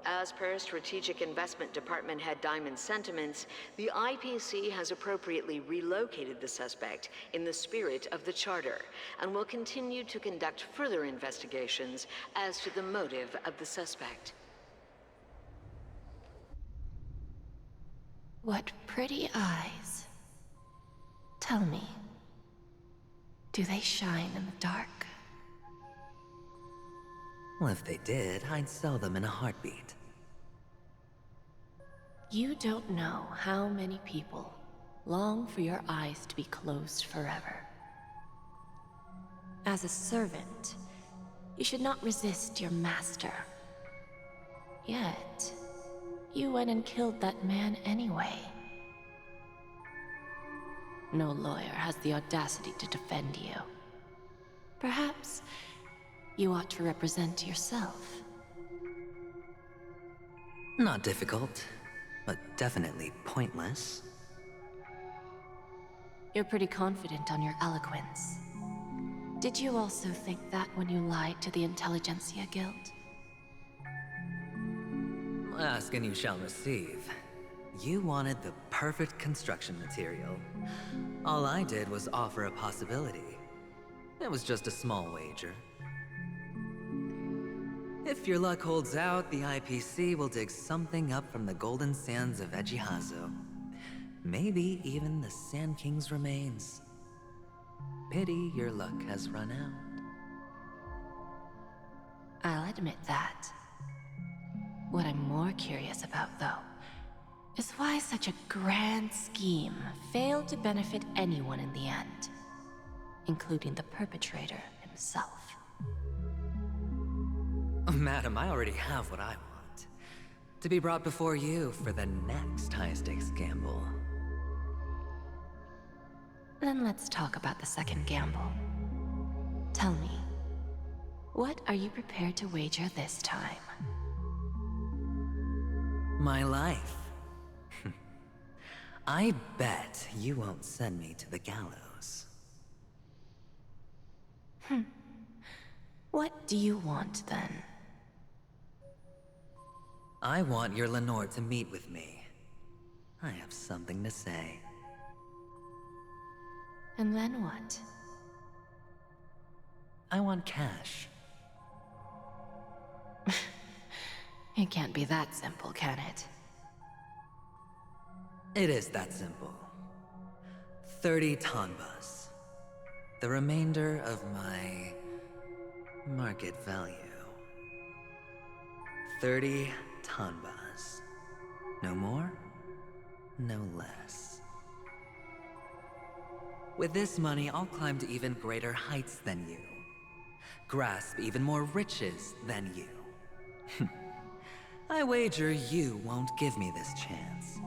As per Strategic Investment Department Head Diamond's sentiments, the IPC has appropriately relocated the suspect in the spirit of the Charter and will continue to conduct further investigations as to the motive of the suspect. What pretty eyes. Tell me, do they shine in the dark? Well, if they did, I'd sell them in a heartbeat. You don't know how many people long for your eyes to be closed forever. As a servant, you should not resist your master. Yet, you went and killed that man anyway. No lawyer has the audacity to defend you. Perhaps you ought to represent yourself. Not difficult, but definitely pointless. You're pretty confident on your eloquence. Did you also think that when you lied to the Intelligentsia Guild? Ask and you shall receive. You wanted the perfect construction material. All I did was offer a possibility. It was just a small wager. If your luck holds out, the IPC will dig something up from the golden sands of Ejhazio. Maybe even the Sand King's remains. Pity your luck has run out. I'll admit that. What I'm more curious about, though, is why such a grand scheme failed to benefit anyone in the end, including the perpetrator himself. Madam, I already have what I want. To be brought before you for the next high-stakes gamble. Then let's talk about the second gamble. Tell me, what are you prepared to wager this time? My life. I bet you won't send me to the gallows. What do you want, then? I want your Lenore to meet with me. I have something to say. And then what? I want cash. It can't be that simple, can it? It is that simple. 30 tanbas. The remainder of my market value. 30 tanbas. No more, no less. With this money, I'll climb to even greater heights than you. Grasp even more riches than you. I wager you won't give me this chance.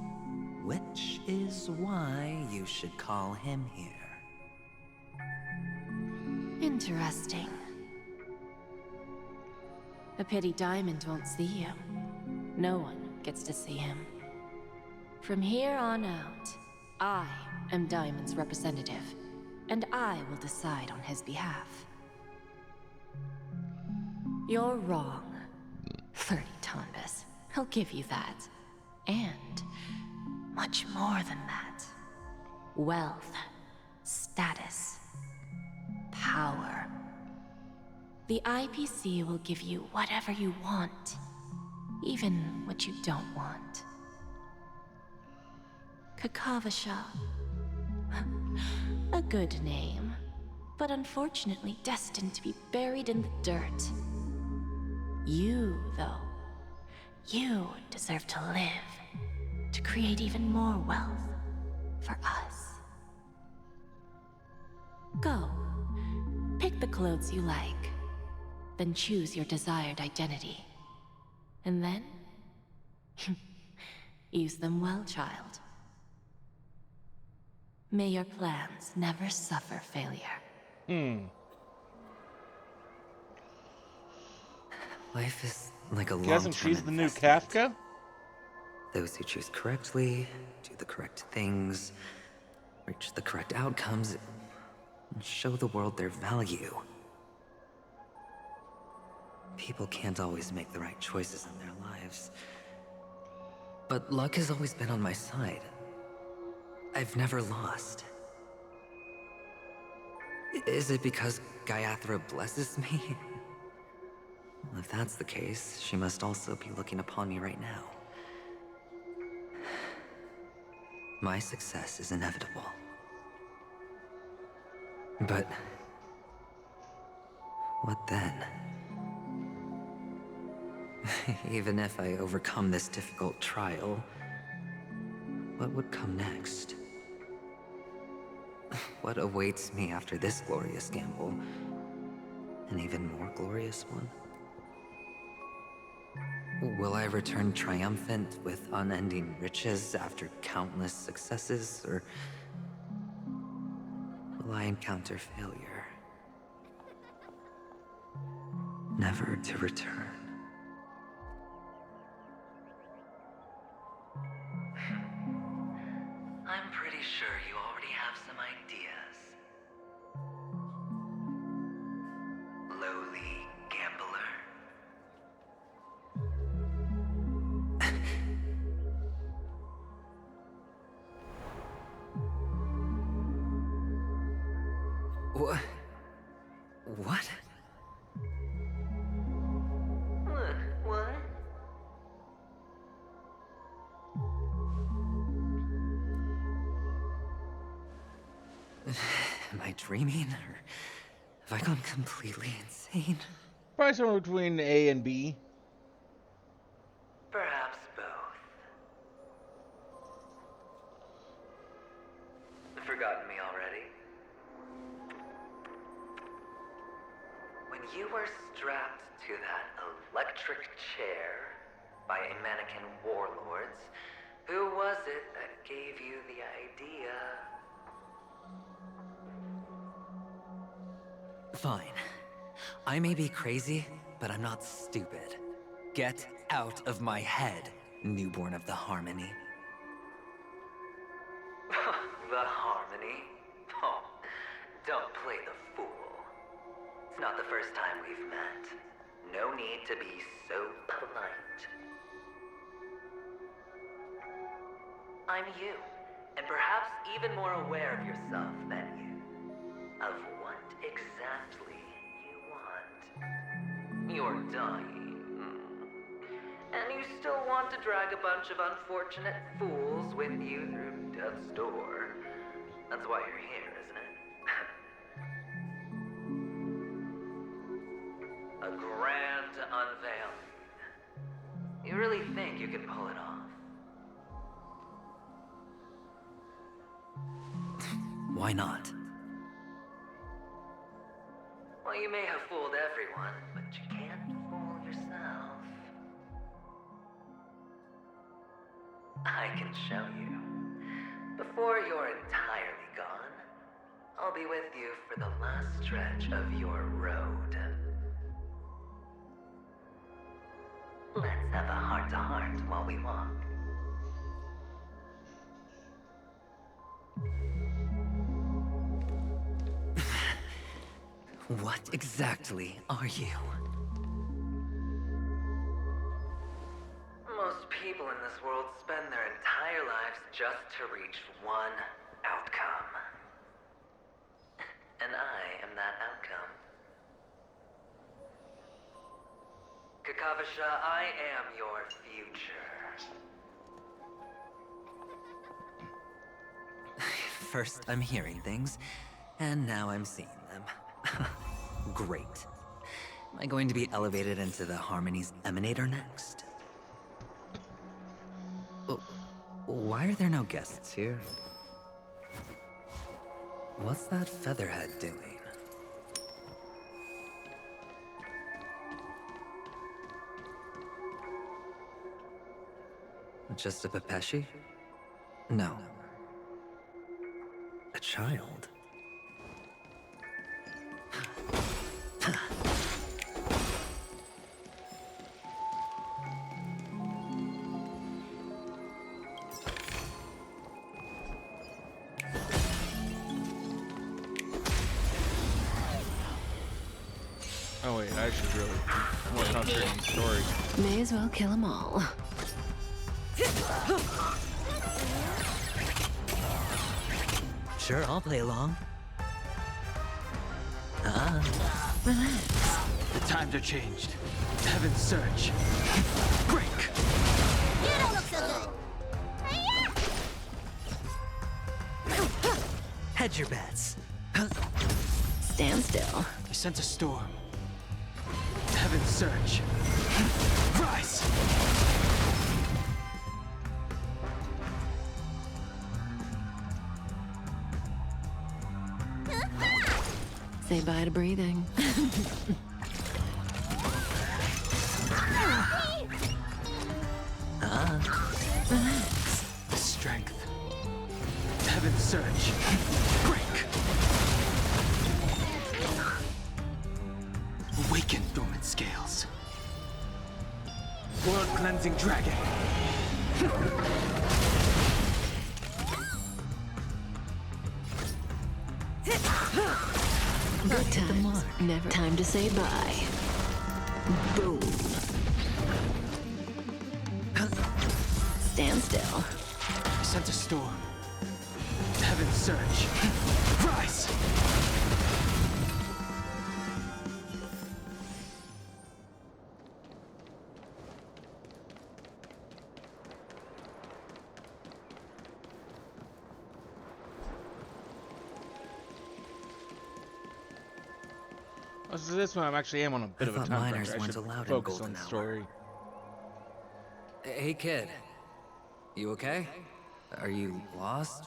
Which is why you should call him here. Interesting. A pity Diamond won't see you. No one gets to see him. From here on out, I am Diamond's representative, and I will decide on his behalf. You're wrong, 30 Tonbas. He'll give you that. And much more than that. Wealth, status, power. The IPC will give you whatever you want, even what you don't want. Kakavasha. A good name, but unfortunately destined to be buried in the dirt. You, though, you deserve to live, to create even more wealth for us. Go, pick the clothes you like, then choose your desired identity. And then, use them well, child. May your plans never suffer failure. Life is like a long-term Guessing she's the new investment. Kafka? Those who choose correctly, do the correct things, reach the correct outcomes, and show the world their value. People can't always make the right choices in their lives. But luck has always been on my side. I've never lost. Is it because Gayathra blesses me? Well, if that's the case, she must also be looking upon me right now. My success is inevitable. But what then? Even if I overcome this difficult trial, what would come next? What awaits me after this glorious gamble? An even more glorious one? Will I return triumphant with unending riches after countless successes, or will I encounter failure? Never to return. I'm pretty sure you already have some ideas. Lowly gambler. What? What? What? Am I dreaming, or have I gone completely insane? Probably somewhere between A and B. Perhaps both. Forgotten me already? When you were strapped to that electric chair by a mannequin warlords, who was it that gave you the idea? Fine. I may be crazy, but I'm not stupid. Get out of my head, newborn of the Harmony. The Harmony? Oh, don't play the fool. It's not the first time we've met. No need to be so polite. I'm you, and perhaps even more aware of yourself than you. Of what exactly you want. You're dying. And you still want to drag a bunch of unfortunate fools with you through death's door. That's why you're here, isn't it? A grand unveiling. You really think you can pull it off? Why not? Well, you may have fooled everyone, but you can't fool yourself. I can show you. Before you're entirely gone, I'll be with you for the last stretch of your road. Let's have a heart-to-heart while we walk. What exactly are you? Most people in this world spend their entire lives just to reach one outcome. And I am that outcome. Kakavasha, I am your future. First, I'm hearing things, and now I'm seeing them. Great. Am I going to be elevated into the Harmony's Emanator next? Oh, why are there no guests here? What's that featherhead doing? Just a Pepeshi? No. A child? Oh wait, I should really more concentrate on the story. May as well kill them all. Sure, I'll play along. Relax. The times are changed. Heaven's surge. Break! You don't look so good. Hedge your bets. Stand still. I sense a storm. Heaven's surge. Rise! Say bye to breathing. Relax. The strength. Heaven's surge. Break! Awaken, dormant scales. World-cleansing dragon. Good times. Never. Time to say bye. Boom. Stand still. I sense a storm. Heaven's surge. Rise! Oh, so this one I actually am on a bit of a thought time miners crunch. I weren't should allowed in focus on Golden the Hour. story. Hey, kid. You okay? Are you lost?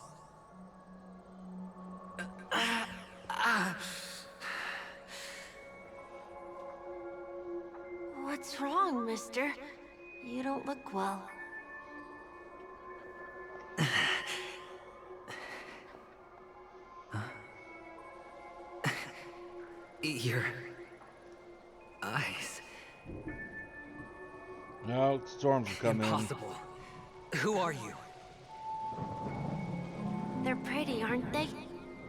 What's wrong, mister? You don't look well. Your eyes. No, storms will come Impossible. Who are you? They're pretty, aren't they?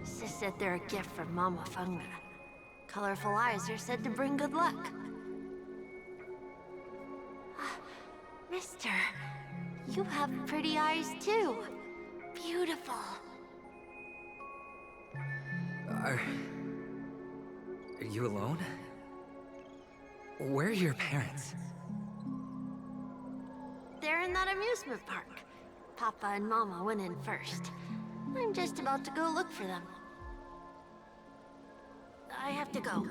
Sis said they're a gift from Mama Funga. Colorful eyes are said to bring good luck. Mister, you have pretty eyes too. Beautiful. Are you alone? Where are your parents? They're in that amusement park. Papa and Mama went in first. I'm just about to go look for them. I have to go.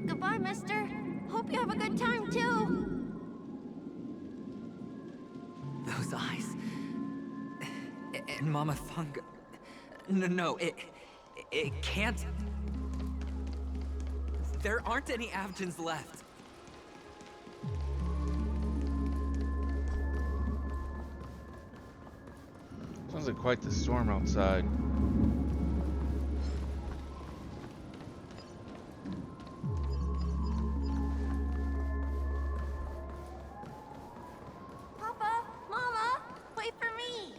Goodbye, mister. Hope you have a good time, too. Those eyes. And Mama Funga. No, it can't. There aren't any Avgens left. Sounds like quite the storm outside. Papa, Mama, wait for me.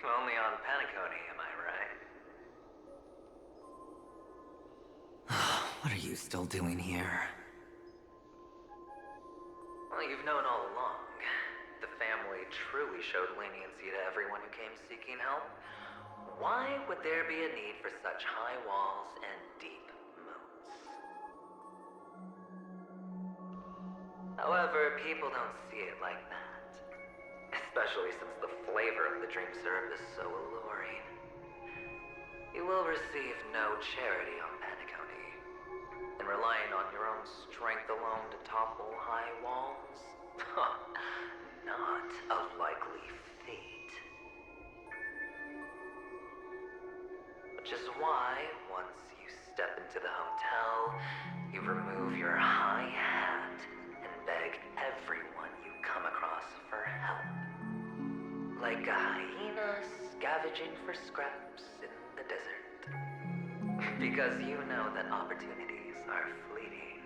Only on Penacony, am I right? still doing here? Well, you've known all along. The family truly showed leniency to everyone who came seeking help. Why would there be a need for such high walls and deep moats? However, people don't see it like that. Especially since the flavor of the dream syrup is so alluring. You will receive no charity on Penacony. And relying on your own strength alone to topple high walls? Not a likely fate. Which is why, once you step into the hotel, you remove your high hat and beg everyone you come across for help. Like a hyena scavenging for scraps in the desert. Because you know that opportunities are fleeting.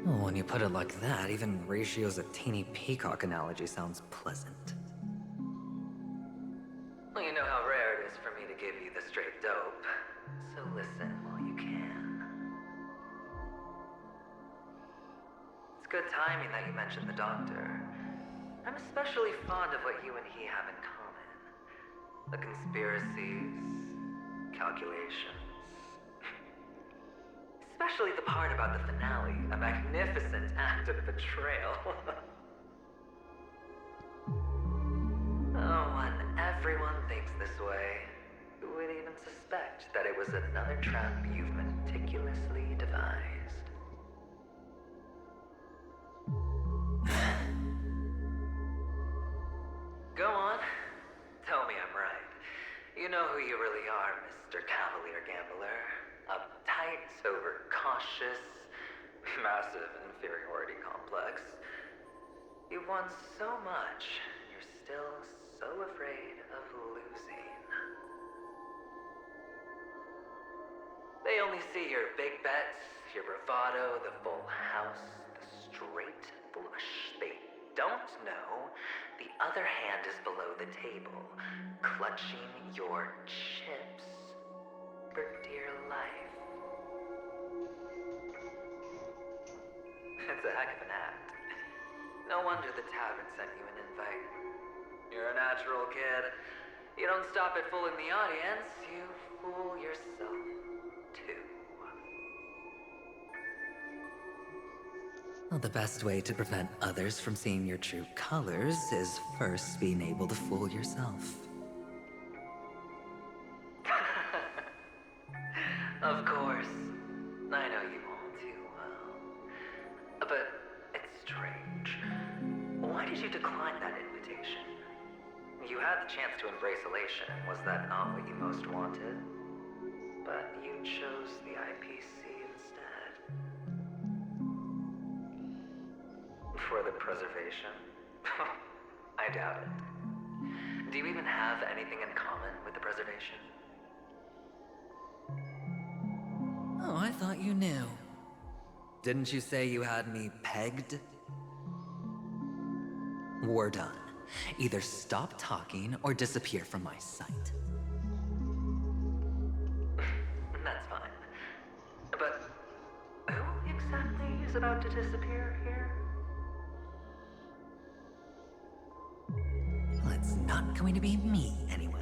Well, when you put it like that, even Ratio's a teeny peacock analogy sounds pleasant. Well, you know how rare it is for me to give you the straight dope. So listen while you can. It's good timing that you mentioned the doctor. I'm especially fond of what you and he have in common. The conspiracies, calculations. Especially the part about the finale, a magnificent act of betrayal. Oh, when everyone thinks this way, who would even suspect that it was another trap you've meticulously devised? Go on. Tell me I'm right. You know who you really are, Mr. Cavalier Gambler. Uptight, overcautious, massive inferiority complex. You've won so much, you're still so afraid of losing. They only see your big bets, your bravado, the full house, the straight flush. They don't know the other hand is below the table, clutching your chips for dear life. It's a heck of an act. No wonder the tavern sent you an invite. You're a natural kid. You don't stop at fooling the audience, you fool yourself too. Well, the best way to prevent others from seeing your true colors is first being able to fool yourself. Of course. I know you all too well. But it's strange. Why did you decline that invitation? You had the chance to embrace elation. Was that not what you most wanted? But you chose the IPC instead. For the preservation? I doubt it. Do you even have anything in common with the preservation? Oh, I thought you knew. Didn't you say you had me pegged? We're done. Either stop talking or disappear from my sight. That's fine. But who exactly is about to disappear here? Well, it's not going to be me, anyway.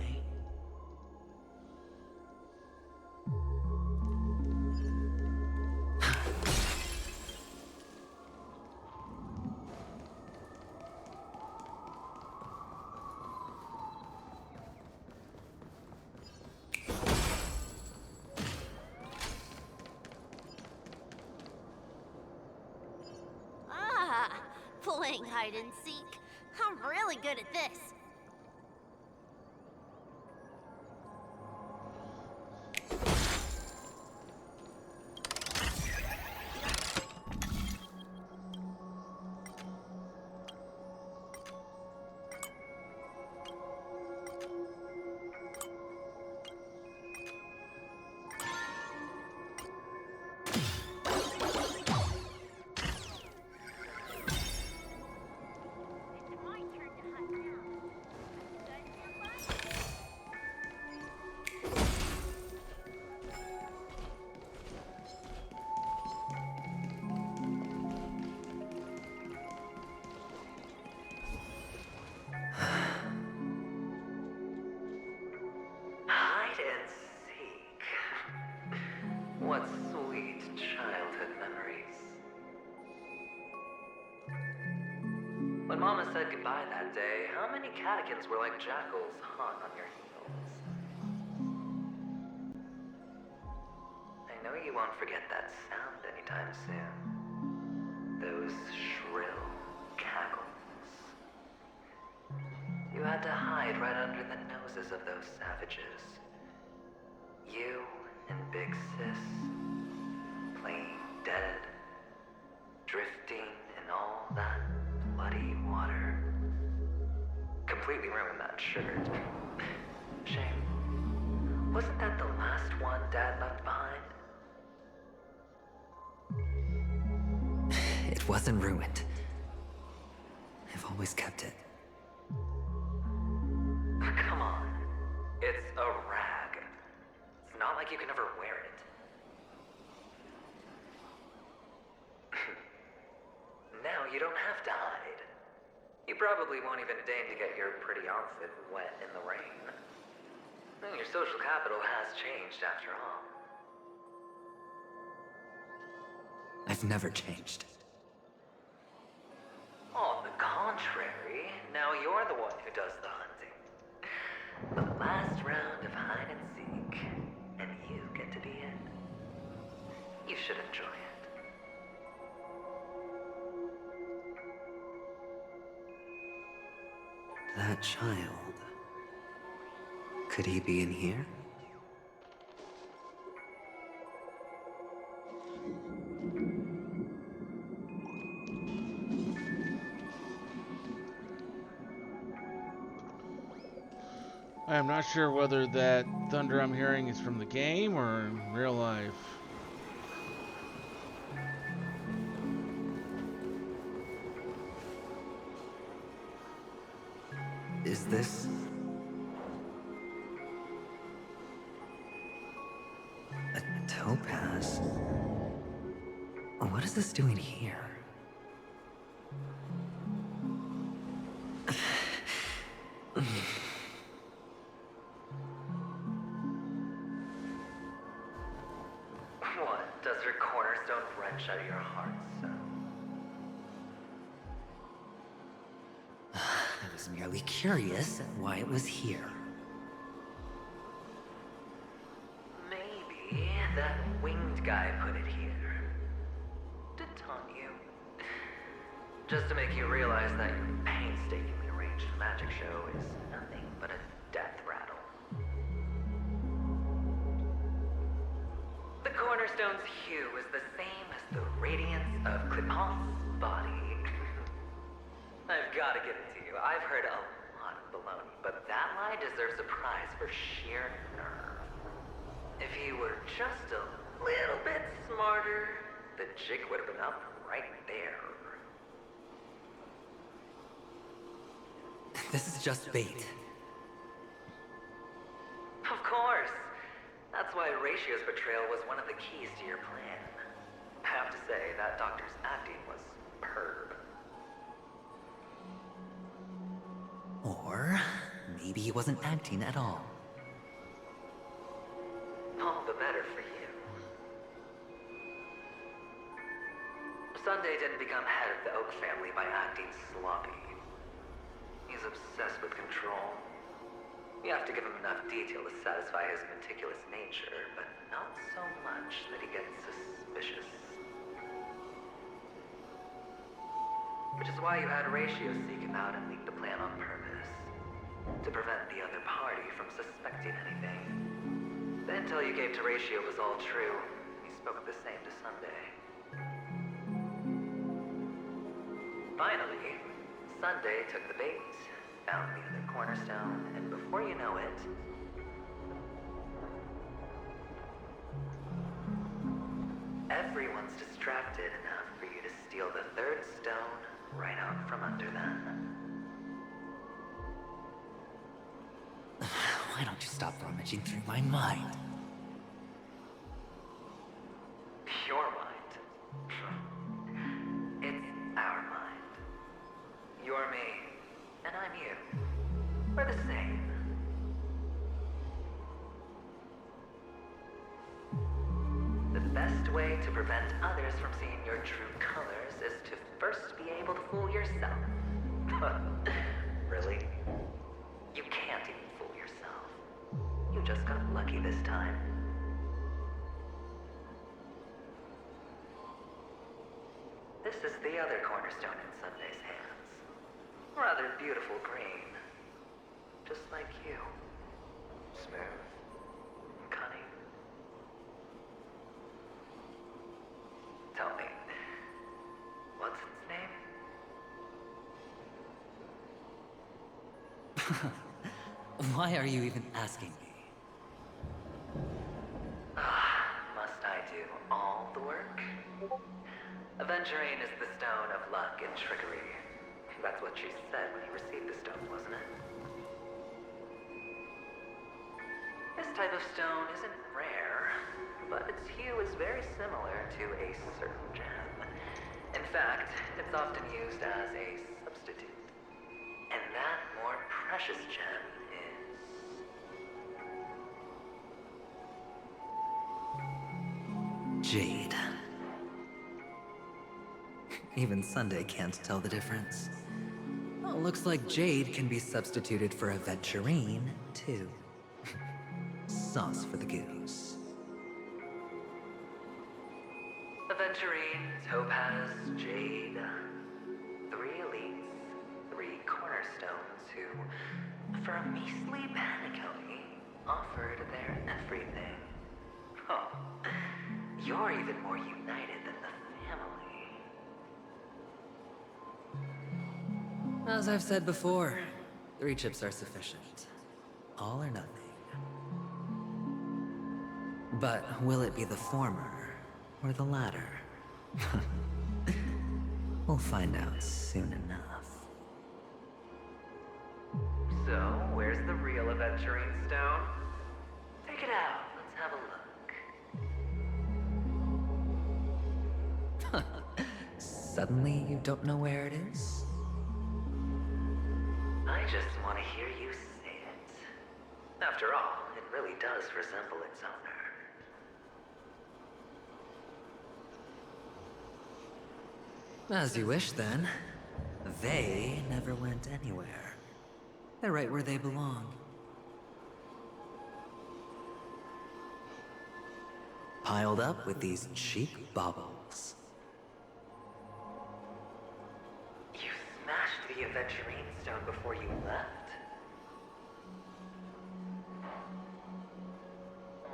Playing hide and seek. I'm really good at this. When Mama said goodbye that day, how many catechins were like jackals hung on your heels? I know you won't forget that sound anytime soon. Those shrill cackles. You had to hide right under the noses of those savages. You and Big Sis, playing dead, drifting in all that bloody water. Completely ruined that shirt. Shame. Wasn't that the last one Dad left behind? It wasn't ruined. I've always kept it. Come on. It's a rag. It's not like you can ever wear it. Now you don't have to hide. You probably won't even deign to get your pretty outfit wet in the rain. Your social capital has changed after all. I've never changed. On the contrary, now you're the one who does the hunting. The last round of hide and seek, and you get to be it. You should enjoy it. That child. Could he be in here? I am not sure whether that thunder I'm hearing is from the game or in real life. Is this... a topaz? What is this doing here? What? Does your cornerstone wrench out your heart, son? I was merely curious at why it was here. Maybe that winged guy put it here. To taunt you. Just to make you realize that your painstakingly arranged magic show is nothing but a death rattle. The cornerstone's hue is the same as the radiance of Cliphoff's body. I've got to give it to you. I've heard a lot of baloney, but that lie deserves a prize for sheer nerve. If you were just a little bit smarter, the jig would have been up right there. This is just bait. Of course. That's why Ratio's betrayal was one of the keys to your plan. I have to say, that doctor's acting was superb. Or maybe he wasn't acting at all. All the better for you. Sunday didn't become head of the Oak family by acting sloppy. He's obsessed with control. You have to give him enough detail to satisfy his meticulous nature, but not so much that he gets suspicious. Which is why you had Ratio seek him out and leak the plan on purpose. To prevent the other party from suspecting anything. The intel you gave to Ratio was all true. He spoke the same to Sunday. Finally, Sunday took the bait, found the other cornerstone, and before you know it... everyone's distracted enough for you to steal the third stone right out from under them. Why don't you stop rummaging through my mind? Your mind. It's our mind. You're me, and I'm you. We're the same. The best way to prevent others from seeing your true colors is to first be able to fool yourself. Really? You can't even fool yourself. You just got lucky this time. This is the other cornerstone in Sunday's hands. Rather beautiful green. Just like you. Smooth. Cunning. Tell me, what's its name? Why are you even asking me? Must I do all the work? Aventurine is the stone of luck and trickery. That's what she said when you received the stone, wasn't it? This type of stone isn't rare, but its hue is very similar to a certain gem. In fact, it's often used as a substitute. And that more precious gem is... Jade. Even Sunday can't tell the difference. Well, looks like Jade can be substituted for aventurine, too. Sauce for the goose. Aventurine, topaz, jade. 3 elites, 3 cornerstones who, for a measly panicone, offered their everything. Oh, you're even more united than the family. As I've said before, 3 chips are sufficient. All or nothing. But will it be the former or the latter? We'll find out soon enough. So, where's the real aventurine stone? Take it out. Let's have a look. Suddenly, you don't know where it is? I just want to hear you say it. After all, it really does resemble its owner. As you wish, then. They never went anywhere. They're right where they belong. Piled up with these cheap baubles. You smashed the aventurine stone before you left?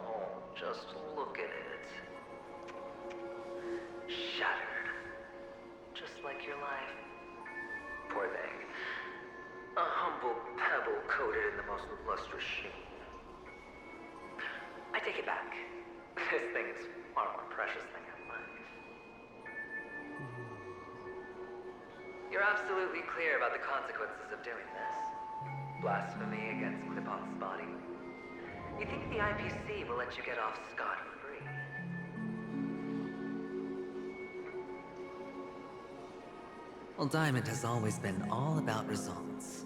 Oh, just look at it. Shattered. Just like your life. Poor thing. A humble pebble coated in the most lustrous sheen. I take it back. This thing is far more precious than your life. You're absolutely clear about the consequences of doing this. Blasphemy against Clipon's body. You think the IPC will let you get off scot-free? Well, Diamond has always been all about results.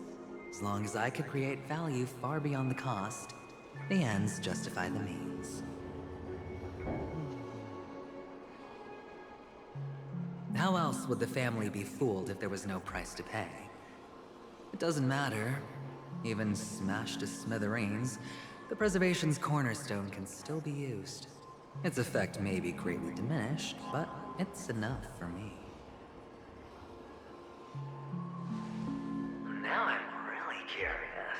As long as I could create value far beyond the cost, the ends justify the means. How else would the family be fooled if there was no price to pay? It doesn't matter. Even smashed to smithereens, the preservation's cornerstone can still be used. Its effect may be greatly diminished, but it's enough for me. Now I'm really curious.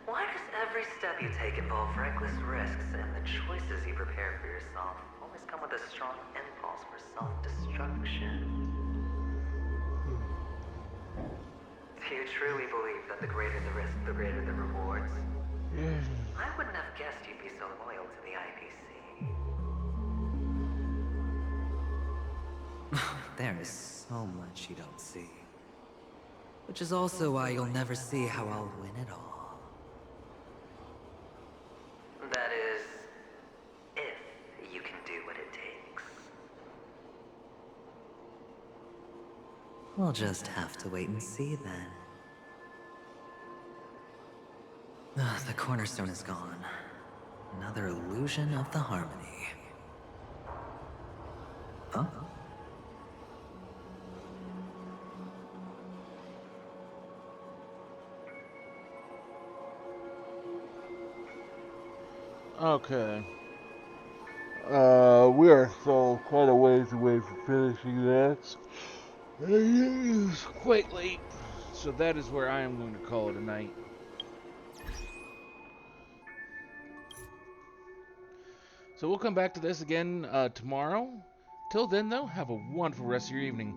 Why does every step you take involve reckless risks, and the choices you prepare for yourself always come with a strong impulse for self-destruction? Do you truly believe that the greater the risk, the greater the rewards? I wouldn't have guessed you'd be so loyal to the IPC. There is so much you don't see. Which is also why you'll never see how I'll win it all. That is, if you can do what it takes. We'll just have to wait and see then. The cornerstone is gone. Another illusion of the harmony. Huh? Okay. We are still quite a ways away from finishing that. It is quite late. So that is where I am going to call it a night. So we'll come back to this again tomorrow. Till then, though, have a wonderful rest of your evening.